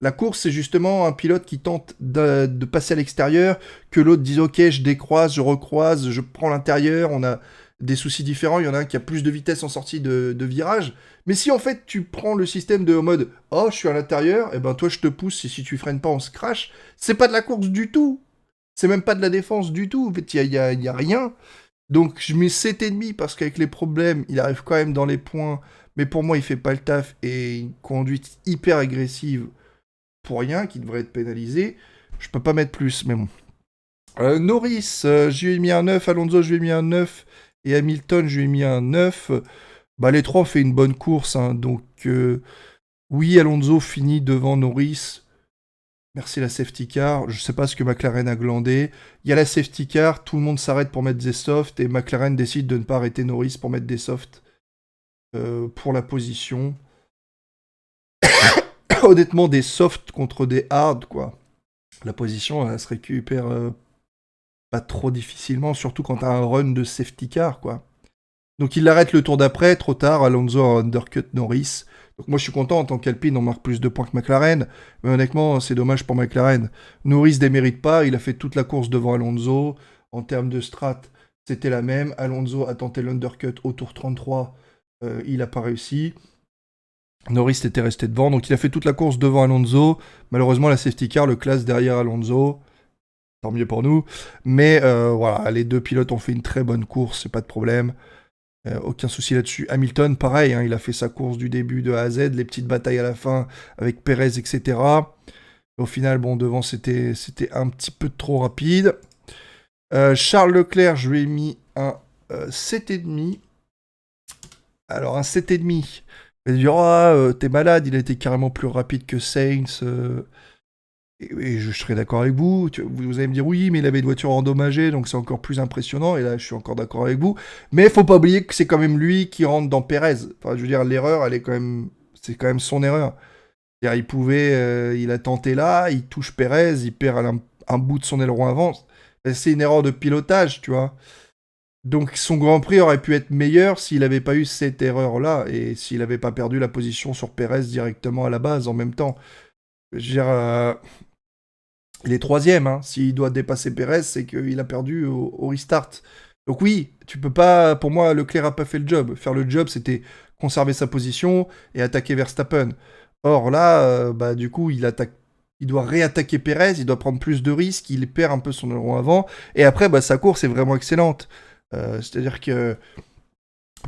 La course, c'est justement un pilote qui tente de passer à l'extérieur, que l'autre dise ok, je décroise, je recroise, je prends l'intérieur, on a des soucis différents, il y en a un qui a plus de vitesse en sortie de virage. Mais si en fait tu prends le système de en mode oh je suis à l'intérieur, et ben toi je te pousse et si tu freines pas on se crash, c'est pas de la course du tout. C'est même pas de la défense du tout. En fait, y a rien. Donc je mets 7,5 parce qu'avec les problèmes, il arrive quand même dans les points. Mais pour moi, il fait pas le taf et une conduite hyper agressive pour rien qui devrait être pénalisé. Je peux pas mettre plus, mais bon. Norris, je lui ai mis un 9. Alonso, je lui ai mis un 9. Et Hamilton, je lui ai mis un 9. Bah, les trois ont fait une bonne course. Hein, donc, oui, Alonso finit devant Norris. Merci la safety car. Je sais pas ce que McLaren a glandé. Il y a la safety car, tout le monde s'arrête pour mettre des softs et McLaren décide de ne pas arrêter Norris pour mettre des softs pour la position. Honnêtement, des softs contre des hard, quoi. La position, elle se récupère pas trop difficilement, surtout quand t'as un run de safety car, quoi. Donc il l'arrête le tour d'après, trop tard, Alonso a undercut Norris. Donc moi je suis content, en tant qu'Alpine, on marque plus de points que McLaren, mais honnêtement c'est dommage pour McLaren. Norris démérite pas, il a fait toute la course devant Alonso, en termes de strat c'était la même, Alonso a tenté l'undercut au tour 33, il n'a pas réussi. Norris était resté devant, donc il a fait toute la course devant Alonso, malheureusement la safety car le classe derrière Alonso, tant mieux pour nous, mais voilà, les deux pilotes ont fait une très bonne course, c'est pas de problème. Aucun souci là-dessus. Hamilton, pareil, hein, il a fait sa course du début de A à Z, les petites batailles à la fin avec Perez, etc. Au final, bon, devant, c'était un petit peu trop rapide. Charles Leclerc, je lui ai mis un 7,5. Alors, un 7,5. Il va dire, t'es malade, il a été carrément plus rapide que Sainz. Et je serais d'accord avec vous. Vous allez me dire oui, mais il avait une voiture endommagée, donc c'est encore plus impressionnant. Et là, je suis encore d'accord avec vous. Mais il faut pas oublier que c'est quand même lui qui rentre dans Perez. Enfin, je veux dire, l'erreur, elle est quand même, c'est quand même son erreur. C'est-à-dire, il pouvait, il a tenté là, il touche Perez, il perd un bout de son aileron avant. C'est une erreur de pilotage, tu vois. Donc son Grand Prix aurait pu être meilleur s'il n'avait pas eu cette erreur-là et s'il n'avait pas perdu la position sur Perez directement à la base en même temps. Je veux dire, il est troisième, hein. S'il doit dépasser Perez, c'est qu'il a perdu au restart. Donc oui, tu peux pas... Pour moi, Leclerc a pas fait le job. Faire le job, c'était conserver sa position et attaquer Verstappen. Or là, bah du coup, il doit réattaquer Perez, il doit prendre plus de risques, il perd un peu son aileron avant. Et après, bah, sa course est vraiment excellente. C'est-à-dire que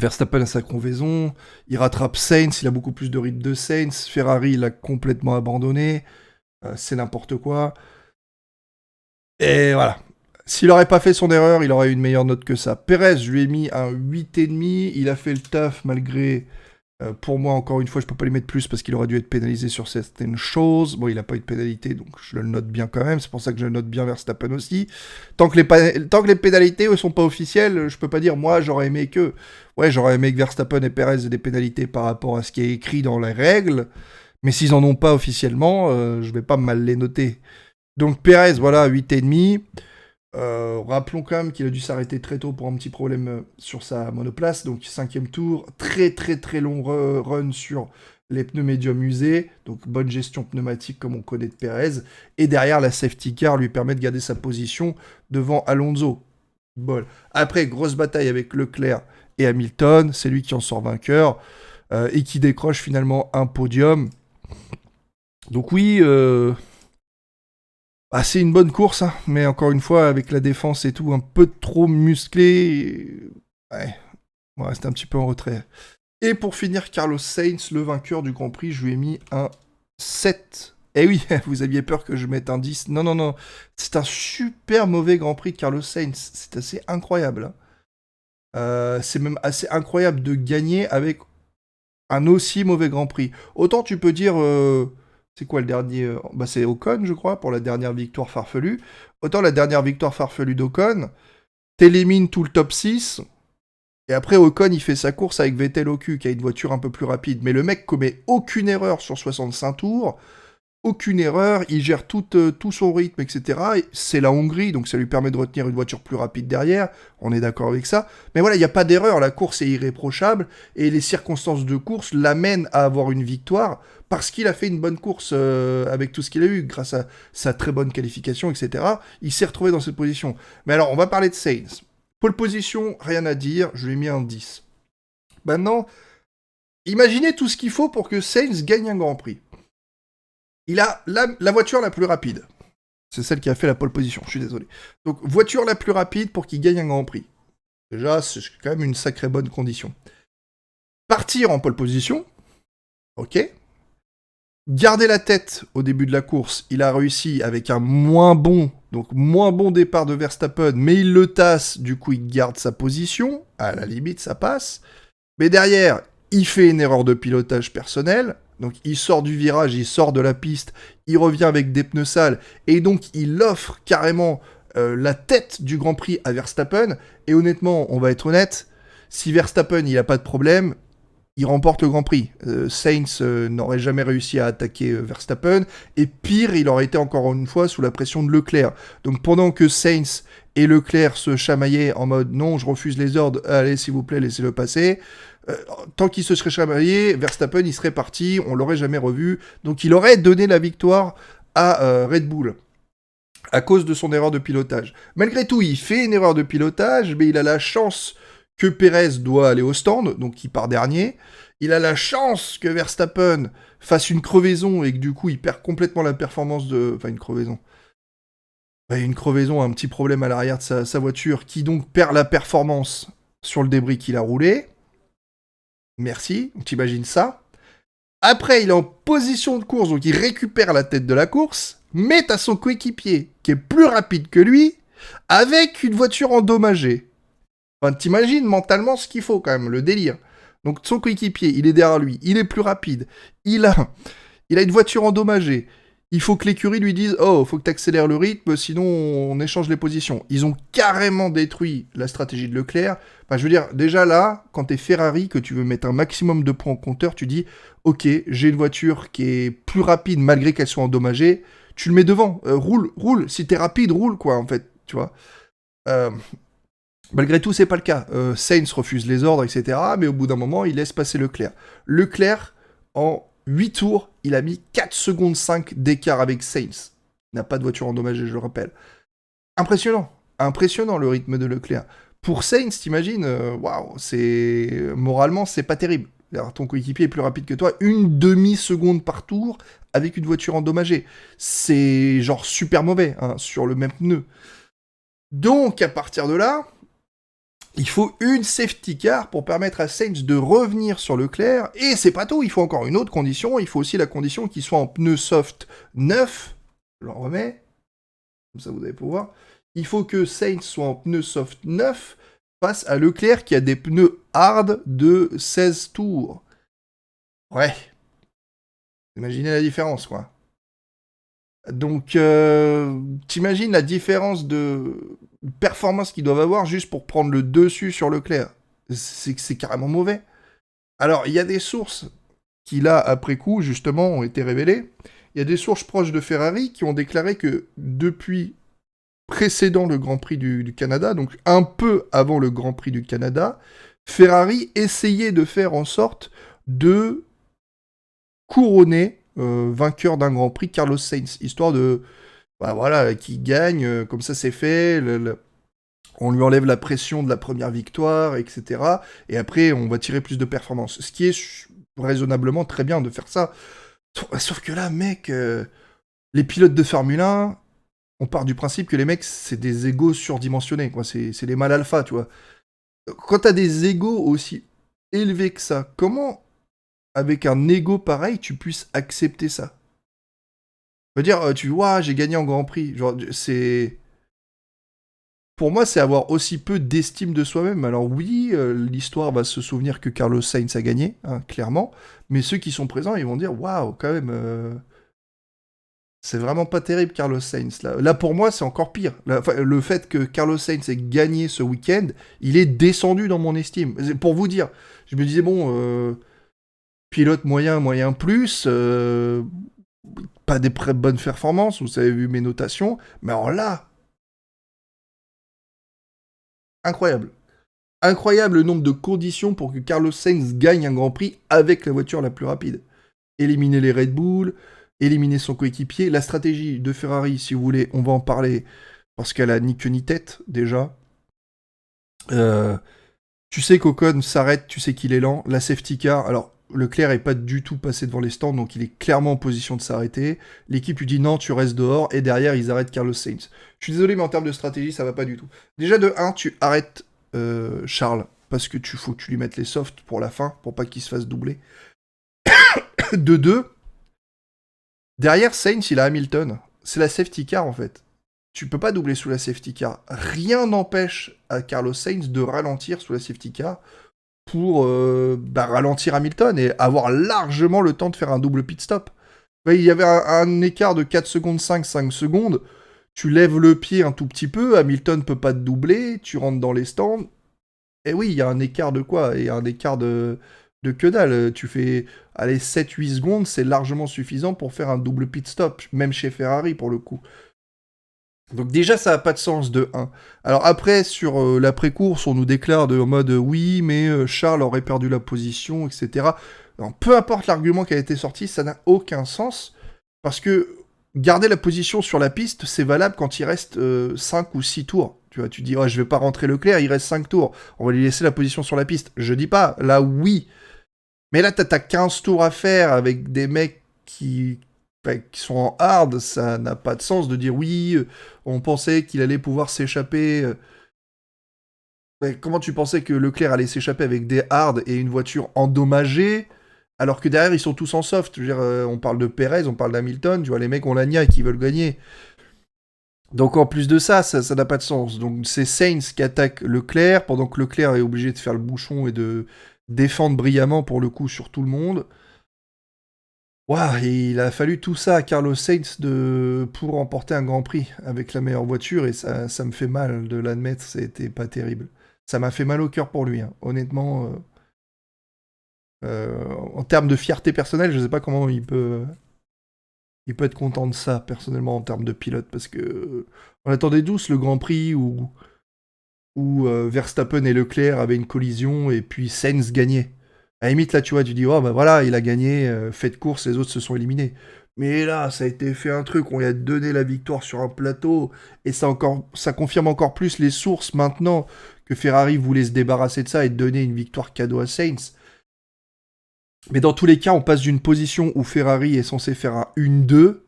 Verstappen a sa convaison, il rattrape Sainz, il a beaucoup plus de rythme de Sainz. Ferrari, il a complètement abandonné. C'est n'importe quoi. Et voilà. S'il n'aurait pas fait son erreur, il aurait eu une meilleure note que ça. Perez, je lui ai mis un 8,5. Il a fait le taf malgré... pour moi, encore une fois, je peux pas lui mettre plus parce qu'il aurait dû être pénalisé sur certaines choses. Bon, il n'a pas eu de pénalité, donc je le note bien quand même. C'est pour ça que je le note bien Verstappen aussi. Tant que les pénalités ne sont pas officielles, je peux pas dire, moi, j'aurais aimé que... Ouais, j'aurais aimé que Verstappen et Perez aient des pénalités par rapport à ce qui est écrit dans les règles. Mais s'ils en ont pas officiellement, je vais pas mal les noter. Donc Perez, voilà, 8,5. Rappelons quand même qu'il a dû s'arrêter très tôt pour un petit problème sur sa monoplace. Donc 5e tour, très très très long run sur les pneus médium usés. Donc bonne gestion pneumatique comme on connaît de Perez. Et derrière, la safety car lui permet de garder sa position devant Alonso. Bon. Après, grosse bataille avec Leclerc et Hamilton. C'est lui qui en sort vainqueur et qui décroche finalement un podium. Donc oui... Ah, c'est une bonne course, hein, mais encore une fois, avec la défense et tout, un peu trop musclé. Ouais, on va rester un petit peu en retrait. Et pour finir, Carlos Sainz, le vainqueur du Grand Prix, je lui ai mis un 7. Eh oui, vous aviez peur que je mette un 10. Non, non, non. C'est un super mauvais Grand Prix de Carlos Sainz. C'est assez incroyable, hein. C'est même assez incroyable de gagner avec un aussi mauvais Grand Prix. Autant tu peux dire, c'est quoi le dernier, bah c'est Ocon, je crois, pour la dernière victoire farfelue. Autant la dernière victoire farfelue d'Ocon, t'élimines tout le top 6, et après Ocon, il fait sa course avec Vettel au cul, qui a une voiture un peu plus rapide. Mais le mec commet aucune erreur sur 65 tours, aucune erreur, il gère tout son rythme, etc. Et c'est la Hongrie, donc ça lui permet de retenir une voiture plus rapide derrière, on est d'accord avec ça. Mais voilà, il n'y a pas d'erreur, la course est irréprochable, et les circonstances de course l'amènent à avoir une victoire, parce qu'il a fait une bonne course avec tout ce qu'il a eu, grâce à sa très bonne qualification, etc. Il s'est retrouvé dans cette position. Mais alors, on va parler de Sainz. Pole position, rien à dire, je lui ai mis un 10. Maintenant, imaginez tout ce qu'il faut pour que Sainz gagne un Grand Prix. Il a la voiture la plus rapide. C'est celle qui a fait la pole position, je suis désolé. Donc, voiture la plus rapide pour qu'il gagne un Grand Prix. Déjà, c'est quand même une sacrée bonne condition. Partir en pole position, ok. Garder la tête au début de la course, il a réussi avec un moins bon départ de Verstappen, mais il le tasse, du coup il garde sa position, à la limite ça passe. Mais derrière, il fait une erreur de pilotage personnel, donc il sort du virage, il sort de la piste, il revient avec des pneus sales, et donc il offre carrément la tête du Grand Prix à Verstappen, et honnêtement, on va être honnête, si Verstappen il a pas de problème, il remporte le Grand Prix. Sainz n'aurait jamais réussi à attaquer Verstappen, et pire, il aurait été encore une fois sous la pression de Leclerc. Donc pendant que Sainz et Leclerc se chamaillaient en mode non, je refuse les ordres, allez s'il vous plaît, laissez-le passer, tant qu'il se serait chamaillé, Verstappen il serait parti, on l'aurait jamais revu, donc il aurait donné la victoire à Red Bull à cause de son erreur de pilotage. Malgré tout, il fait une erreur de pilotage, mais il a la chance que Perez doit aller au stand, donc il part dernier. Il a la chance que Verstappen fasse une crevaison et que du coup il perd complètement la performance de... Enfin une crevaison. Une crevaison, un petit problème à l'arrière de sa voiture qui donc perd la performance sur le débris qu'il a roulé. Merci, t'imagines ça. Après, il est en position de course, donc il récupère la tête de la course, mais t'as son coéquipier qui est plus rapide que lui, avec une voiture endommagée. Enfin, t'imagines mentalement ce qu'il faut quand même, le délire. Donc son coéquipier, il est derrière lui, il est plus rapide, il a une voiture endommagée. Il faut que l'écurie lui dise « Oh, faut que t'accélères le rythme, sinon on échange les positions. » Ils ont carrément détruit la stratégie de Leclerc. Enfin, je veux dire, déjà là, quand t'es Ferrari, que tu veux mettre un maximum de points au compteur, tu dis « Ok, j'ai une voiture qui est plus rapide malgré qu'elle soit endommagée. » Tu le mets devant, roule. Si t'es rapide, roule, quoi, en fait, tu vois. Malgré tout, c'est pas le cas. Sainz refuse les ordres, etc. Mais au bout d'un moment, il laisse passer Leclerc. Leclerc, en 8 tours, il a mis 4 secondes 5 d'écart avec Sainz. Il n'a pas de voiture endommagée, je le rappelle. Impressionnant le rythme de Leclerc. Pour Sainz, t'imagines, waouh, moralement, c'est pas terrible. Alors, ton coéquipier est plus rapide que toi, une demi-seconde par tour avec une voiture endommagée. C'est genre super mauvais, hein, sur le même pneu. Donc, à partir de là, il faut une safety car pour permettre à Sainz de revenir sur Leclerc. Et c'est pas tout, il faut encore une autre condition. Il faut aussi la condition qu'il soit en pneu soft neuf. Je l'en remets. Comme ça, vous allez pouvoir. Il faut que Sainz soit en pneu soft neuf face à Leclerc qui a des pneus hard de 16 tours. Ouais. Imaginez la différence, quoi. Donc, t'imagines la différence de performance qu'ils doivent avoir juste pour prendre le dessus sur Leclerc. C'est carrément mauvais. Alors, il y a des sources qui, là, après coup, justement, ont été révélées. Il y a des sources proches de Ferrari qui ont déclaré que depuis précédant le Grand Prix du Canada, donc un peu avant le Grand Prix du Canada, Ferrari essayait de faire en sorte de couronner vainqueur d'un Grand Prix Carlos Sainz, histoire de, voilà, qu'il gagne, comme ça c'est fait, on lui enlève la pression de la première victoire, etc. Et après, on va tirer plus de performance. Ce qui est raisonnablement très bien de faire ça. Sauf que là, mec, les pilotes de Formule 1, on part du principe que les mecs, c'est des égos surdimensionnés, quoi. C'est des mâles alpha, tu vois. Quand t'as des égos aussi élevés que ça, comment, avec un ego pareil, tu puisses accepter ça? Je veux dire, tu vois, j'ai gagné en Grand Prix. Genre, c'est... Pour moi, c'est avoir aussi peu d'estime de soi-même. Alors oui, l'histoire va se souvenir que Carlos Sainz a gagné, hein, clairement. Mais ceux qui sont présents, ils vont dire, waouh, quand même... c'est vraiment pas terrible, Carlos Sainz. Là pour moi, c'est encore pire. Le fait que Carlos Sainz ait gagné ce week-end, il est descendu dans mon estime. Pour vous dire, je me disais, bon, pilote moyen, moyen plus, pas des bonnes performances, vous avez vu mes notations, mais alors là, incroyable. Incroyable le nombre de conditions pour que Carlos Sainz gagne un Grand Prix avec la voiture la plus rapide. Éliminer les Red Bull, éliminer son coéquipier. La stratégie de Ferrari, si vous voulez, on va en parler parce qu'elle a ni queue ni tête déjà. Tu sais qu'Ocon s'arrête, tu sais qu'il est lent. La safety car, alors Leclerc est pas du tout passé devant les stands, donc il est clairement en position de s'arrêter. L'équipe lui dit non, tu restes dehors, et derrière ils arrêtent Carlos Sainz. Je suis désolé, mais en termes de stratégie, ça va pas du tout. Déjà de 1, tu arrêtes Charles, parce que faut que tu lui mettes les softs pour la fin, pour pas qu'il se fasse doubler. De 2, derrière Sainz, il a Hamilton. C'est la safety car en fait. Tu peux pas doubler sous la safety car. Rien n'empêche à Carlos Sainz de ralentir sous la safety car pour ralentir Hamilton et avoir largement le temps de faire un double pit stop. Il y avait un écart de 4 secondes, 5 secondes. Tu lèves le pied un tout petit peu, Hamilton peut pas te doubler, tu rentres dans les stands. Et oui, il y a un écart de quoi? Il y a un écart de que dalle. Tu fais, allez, 7-8 secondes, c'est largement suffisant pour faire un double pit stop, même chez Ferrari pour le coup. Donc déjà, ça n'a pas de sens de 1. Alors après, sur l'après-course, on nous déclare en mode oui, mais Charles aurait perdu la position, etc. Alors, peu importe l'argument qui a été sorti, ça n'a aucun sens. Parce que garder la position sur la piste, c'est valable quand il reste 5 ou 6 tours. Tu vois, tu dis, oh, je vais pas rentrer Leclerc, il reste 5 tours. On va lui laisser la position sur la piste. Je dis pas, là oui. Mais là, t'as 15 tours à faire avec des mecs qui sont en hard, ça n'a pas de sens de dire oui, on pensait qu'il allait pouvoir s'échapper. Comment tu pensais que Leclerc allait s'échapper avec des hard et une voiture endommagée, alors que derrière ils sont tous en soft? Je veux dire, on parle de Perez, on parle d'Hamilton, tu vois, les mecs ont la niaque, ils veulent gagner. Donc en plus de ça, ça n'a pas de sens. Donc c'est Sainz qui attaque Leclerc, pendant que Leclerc est obligé de faire le bouchon et de défendre brillamment pour le coup sur tout le monde. Waouh, il a fallu tout ça à Carlos Sainz pour remporter un Grand Prix avec la meilleure voiture, et ça me fait mal de l'admettre, c'était pas terrible. Ça m'a fait mal au cœur pour lui, hein. Honnêtement. En termes de fierté personnelle, je sais pas comment il peut être content de ça, personnellement, en termes de pilote, parce que on attendait tous le Grand Prix où Verstappen et Leclerc avaient une collision et puis Sainz gagnait. À la limite, là, tu vois, tu dis, oh, bah voilà, il a gagné, fait de course, les autres se sont éliminés. Mais là, ça a été fait un truc, on lui a donné la victoire sur un plateau, et ça confirme encore plus les sources maintenant que Ferrari voulait se débarrasser de ça et donner une victoire cadeau à Sainz. Mais dans tous les cas, on passe d'une position où Ferrari est censé faire un 1-2,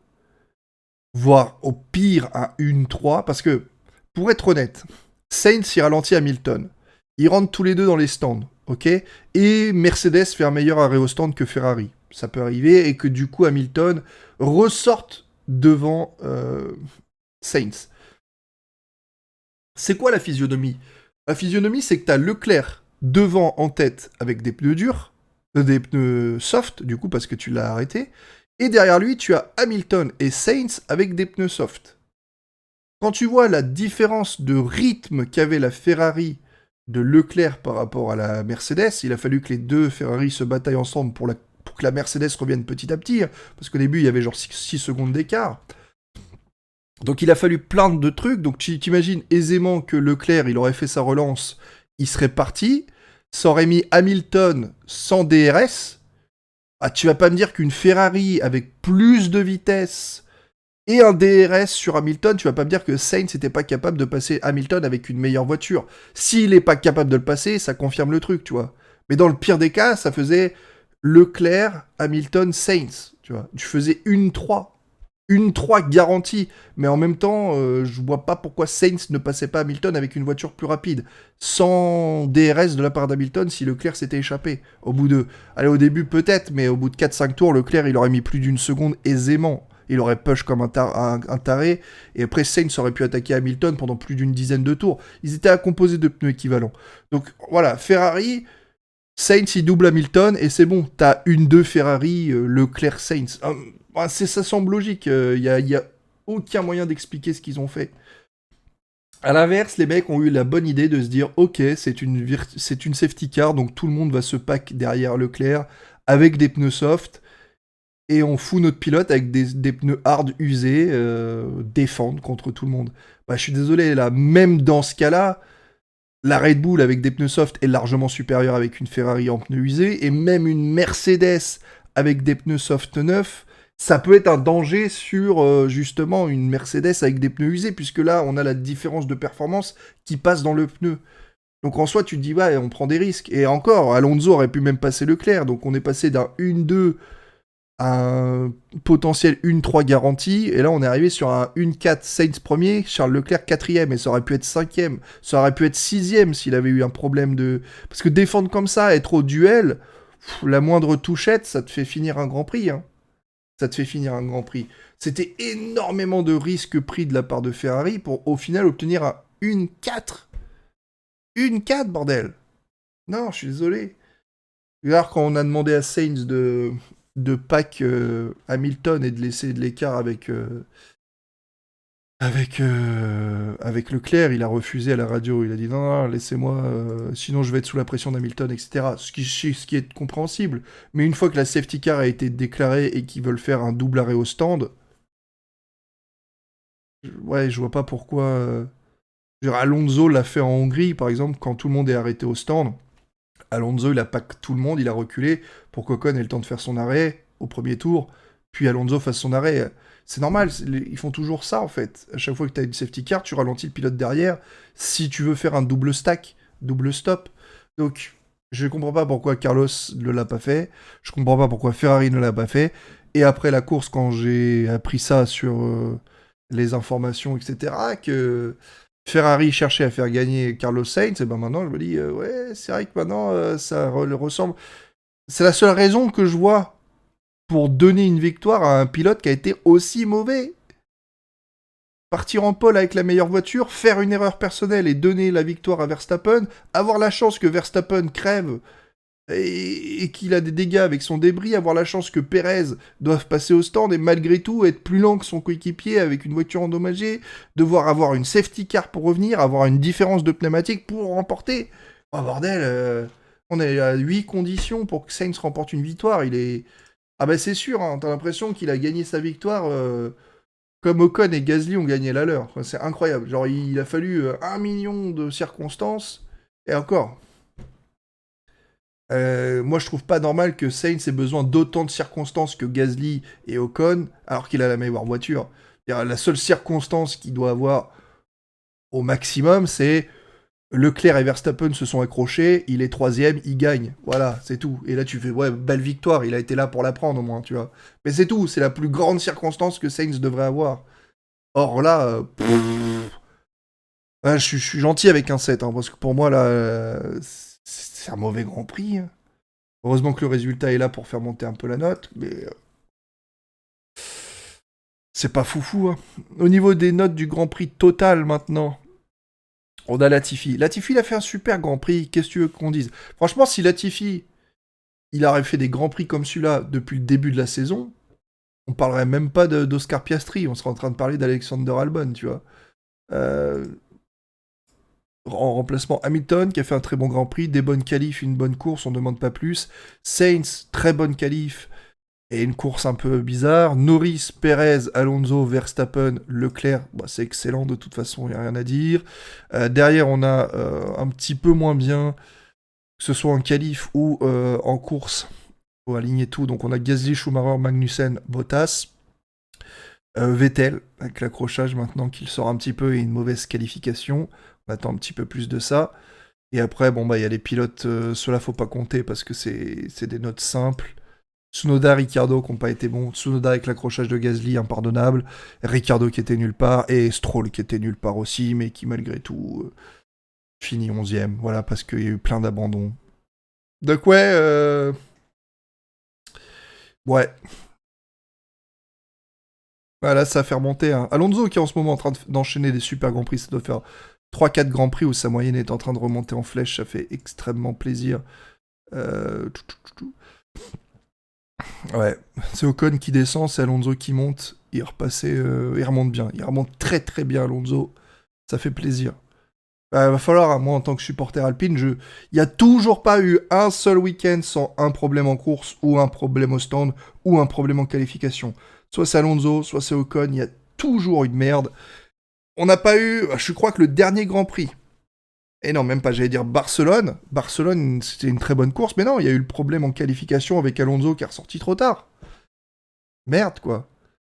voire au pire un 1-3, parce que, pour être honnête, Sainz y ralentit Hamilton. Ils rentrent tous les deux dans les stands, ok? Et Mercedes fait un meilleur arrêt au stand que Ferrari. Ça peut arriver, et que du coup Hamilton ressorte devant Sainz. C'est quoi la physionomie? La physionomie, c'est que t'as Leclerc devant en tête avec des pneus durs, des pneus soft, du coup, parce que tu l'as arrêté, et derrière lui, tu as Hamilton et Sainz avec des pneus soft. Quand tu vois la différence de rythme qu'avait la Ferrari de Leclerc par rapport à la Mercedes, il a fallu que les deux Ferrari se bataillent ensemble pour que la Mercedes revienne petit à petit, parce qu'au début, il y avait genre 6 secondes d'écart. Donc il a fallu plein de trucs, donc tu t'imagines aisément que Leclerc, il aurait fait sa relance, il serait parti, ça aurait mis Hamilton sans DRS. Ah, tu vas pas me dire qu'une Ferrari avec plus de vitesse et un DRS sur Hamilton, tu vas pas me dire que Sainz n'était pas capable de passer Hamilton avec une meilleure voiture. S'il est pas capable de le passer, ça confirme le truc, tu vois. Mais dans le pire des cas, ça faisait Leclerc, Hamilton, Sainz, tu vois. Tu faisais 1-3. une 3 garantie, mais en même temps, je vois pas pourquoi Sainz ne passait pas Hamilton avec une voiture plus rapide. Sans DRS de la part d'Hamilton, si Leclerc s'était échappé. Allez, au début peut-être, mais au bout de 4-5 tours, Leclerc, il aurait mis plus d'une seconde aisément. Il aurait push comme un taré, et après Sainz aurait pu attaquer Hamilton pendant plus d'une dizaine de tours. Ils étaient à composer de pneus équivalents. Donc voilà, Ferrari, Sainz il double Hamilton, et c'est bon, t'as une 2 Ferrari, Leclerc-Sainz. Ça semble logique, y a aucun moyen d'expliquer ce qu'ils ont fait. À l'inverse, les mecs ont eu la bonne idée de se dire ok, c'est une safety car, donc tout le monde va se pack derrière Leclerc avec des pneus soft, et on fout notre pilote avec des pneus hard usés, défendre contre tout le monde. Bah, je suis désolé, là, même dans ce cas-là, la Red Bull avec des pneus soft est largement supérieure avec une Ferrari en pneus usés, et même une Mercedes avec des pneus soft neufs, ça peut être un danger sur justement une Mercedes avec des pneus usés, puisque là on a la différence de performance qui passe dans le pneu. Donc en soi tu te dis ouais on prend des risques. Et encore, Alonso aurait pu même passer Leclerc, donc on est passé d'un 1-2 à un potentiel 1-3 garanti, et là on est arrivé sur un 1-4 Sainz premier, Charles Leclerc 4ème, et ça aurait pu être 5ème, ça aurait pu être 6ème s'il avait eu un problème de... Parce que défendre comme ça, être au duel, la moindre touchette, ça te fait finir un Grand Prix, hein. Ça te fait finir un Grand Prix. C'était énormément de risques pris de la part de Ferrari pour au final obtenir un 1-4. 1-4, bordel. Non, je suis désolé. Alors quand on a demandé à Sainz de pack Hamilton et de laisser de l'écart avec Leclerc, il a refusé à la radio. Il a dit non, laissez-moi, sinon je vais être sous la pression d'Hamilton, etc. Ce qui est compréhensible. Mais une fois que la safety car a été déclarée et qu'ils veulent faire un double arrêt au stand, ouais, je vois pas pourquoi. Alonso l'a fait en Hongrie, par exemple, quand tout le monde est arrêté au stand. Alonso, il a pack tout le monde, il a reculé pour qu'Ocon ait le temps de faire son arrêt au premier tour, puis Alonso fasse son arrêt. C'est normal, ils font toujours ça en fait. À chaque fois que tu as une safety car, tu ralentis le pilote derrière si tu veux faire un double stack, double stop. Donc, je comprends pas pourquoi Carlos ne l'a pas fait, je comprends pas pourquoi Ferrari ne l'a pas fait. Et après la course, quand j'ai appris ça sur les informations, etc., que Ferrari cherchait à faire gagner Carlos Sainz, et ben maintenant je me dis, ouais, c'est vrai que maintenant ça ressemble. C'est la seule raison que je vois pour donner une victoire à un pilote qui a été aussi mauvais. Partir en pole avec la meilleure voiture, faire une erreur personnelle et donner la victoire à Verstappen, avoir la chance que Verstappen crève et qu'il a des dégâts avec son débris, avoir la chance que Perez doive passer au stand et malgré tout être plus lent que son coéquipier avec une voiture endommagée, devoir avoir une safety car pour revenir, avoir une différence de pneumatique pour remporter. Oh bordel, on est à 8 conditions pour que Sainz remporte une victoire. Il est... Ah bah c'est sûr, hein, t'as l'impression qu'il a gagné sa victoire comme Ocon et Gasly ont gagné la leur. Enfin, c'est incroyable. Genre il a fallu 1 million de circonstances et encore. Moi, je trouve pas normal que Sainz ait besoin d'autant de circonstances que Gasly et Ocon, alors qu'il a la meilleure voiture. La seule circonstance qu'il doit avoir au maximum, c'est Leclerc et Verstappen se sont accrochés, il est troisième, il gagne. Voilà, c'est tout. Et là, tu fais, ouais, belle victoire, il a été là pour la prendre au moins, tu vois. Mais c'est tout, c'est la plus grande circonstance que Sainz devrait avoir. Or là, je suis gentil avec un 7, hein, parce que pour moi, là, c'est un mauvais Grand Prix, hein. Heureusement que le résultat est là pour faire monter un peu la note, mais c'est pas foufou, hein. Au niveau des notes du Grand Prix total maintenant, on a Latifi. Latifi, il a fait un super Grand Prix, qu'est-ce que tu veux qu'on dise? Franchement, si Latifi, il aurait fait des Grands Prix comme celui-là depuis le début de la saison, on parlerait même pas d'Oscar Piastri, on serait en train de parler d'Alexander Albon, tu vois. En remplacement Hamilton, qui a fait un très bon Grand Prix, des bonnes qualifs, une bonne course, on ne demande pas plus. Sainz, très bonne qualif, et une course un peu bizarre. Norris, Perez, Alonso, Verstappen, Leclerc, bah, c'est excellent de toute façon, il n'y a rien à dire. Derrière, on a un petit peu moins bien, que ce soit en qualif ou en course. Il faut aligner tout. Donc on a Gasly, Schumacher, Magnussen, Bottas. Vettel, avec l'accrochage maintenant qu'il sort un petit peu et une mauvaise qualification. On attend un petit peu plus de ça. Et après, bon, bah, il y a les pilotes, ceux-là, faut pas compter parce que c'est des notes simples. Tsunoda, Ricciardo qui n'ont pas été bons. Tsunoda avec l'accrochage de Gasly, impardonnable. Ricciardo qui était nulle part. Et Stroll qui était nulle part aussi, mais qui malgré tout finit 11ème. Voilà, parce qu'il y a eu plein d'abandons. Donc ouais, ouais. Voilà, ça fait remonter. Hein. Alonso qui est en ce moment en train d'enchaîner des super grands prix, ça doit faire 3-4 grands prix où sa moyenne est en train de remonter en flèche, ça fait extrêmement plaisir. Euh... Ouais, c'est Ocon qui descend, c'est Alonso qui monte. Il remonte bien. Il remonte très très bien Alonso. Ça fait plaisir. Va falloir, hein, moi en tant que supporter alpine, il n'y a toujours pas eu un seul week-end sans un problème en course, ou un problème au stand, ou un problème en qualification. Soit c'est Alonso, soit c'est Ocon, il y a toujours une merde. On n'a pas eu, je crois que le dernier Grand Prix, et non, même pas, j'allais dire Barcelone. Barcelone, c'était une très bonne course, mais non, il y a eu le problème en qualification avec Alonso qui est ressorti trop tard. Merde, quoi.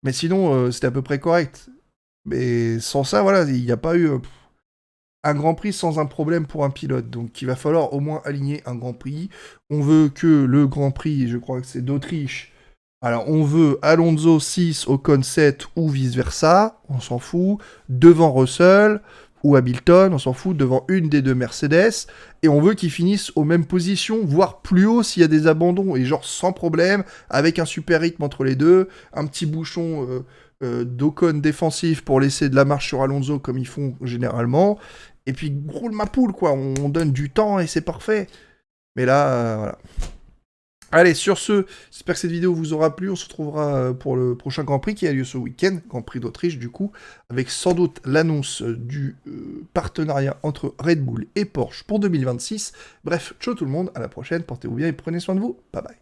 Mais sinon, c'était à peu près correct. Mais sans ça, voilà, il n'y a pas eu un Grand Prix sans un problème pour un pilote. Donc il va falloir au moins aligner un Grand Prix. On veut que le Grand Prix, je crois que c'est d'Autriche. Alors on veut Alonso 6, Ocon 7 ou vice-versa, on s'en fout. Devant Russell ou Hamilton, on s'en fout, devant une des deux Mercedes. Et on veut qu'ils finissent aux mêmes positions, voire plus haut s'il y a des abandons. Et genre sans problème, avec un super rythme entre les deux, un petit bouchon d'Ocon défensif pour laisser de la marche sur Alonso comme ils font généralement. Et puis roule ma poule, quoi. On donne du temps et c'est parfait. Mais là, voilà. Allez, sur ce, j'espère que cette vidéo vous aura plu. On se retrouvera pour le prochain Grand Prix qui a lieu ce week-end, Grand Prix d'Autriche du coup, avec sans doute l'annonce du partenariat entre Red Bull et Porsche pour 2026. Bref, ciao tout le monde, à la prochaine, portez-vous bien et prenez soin de vous. Bye bye.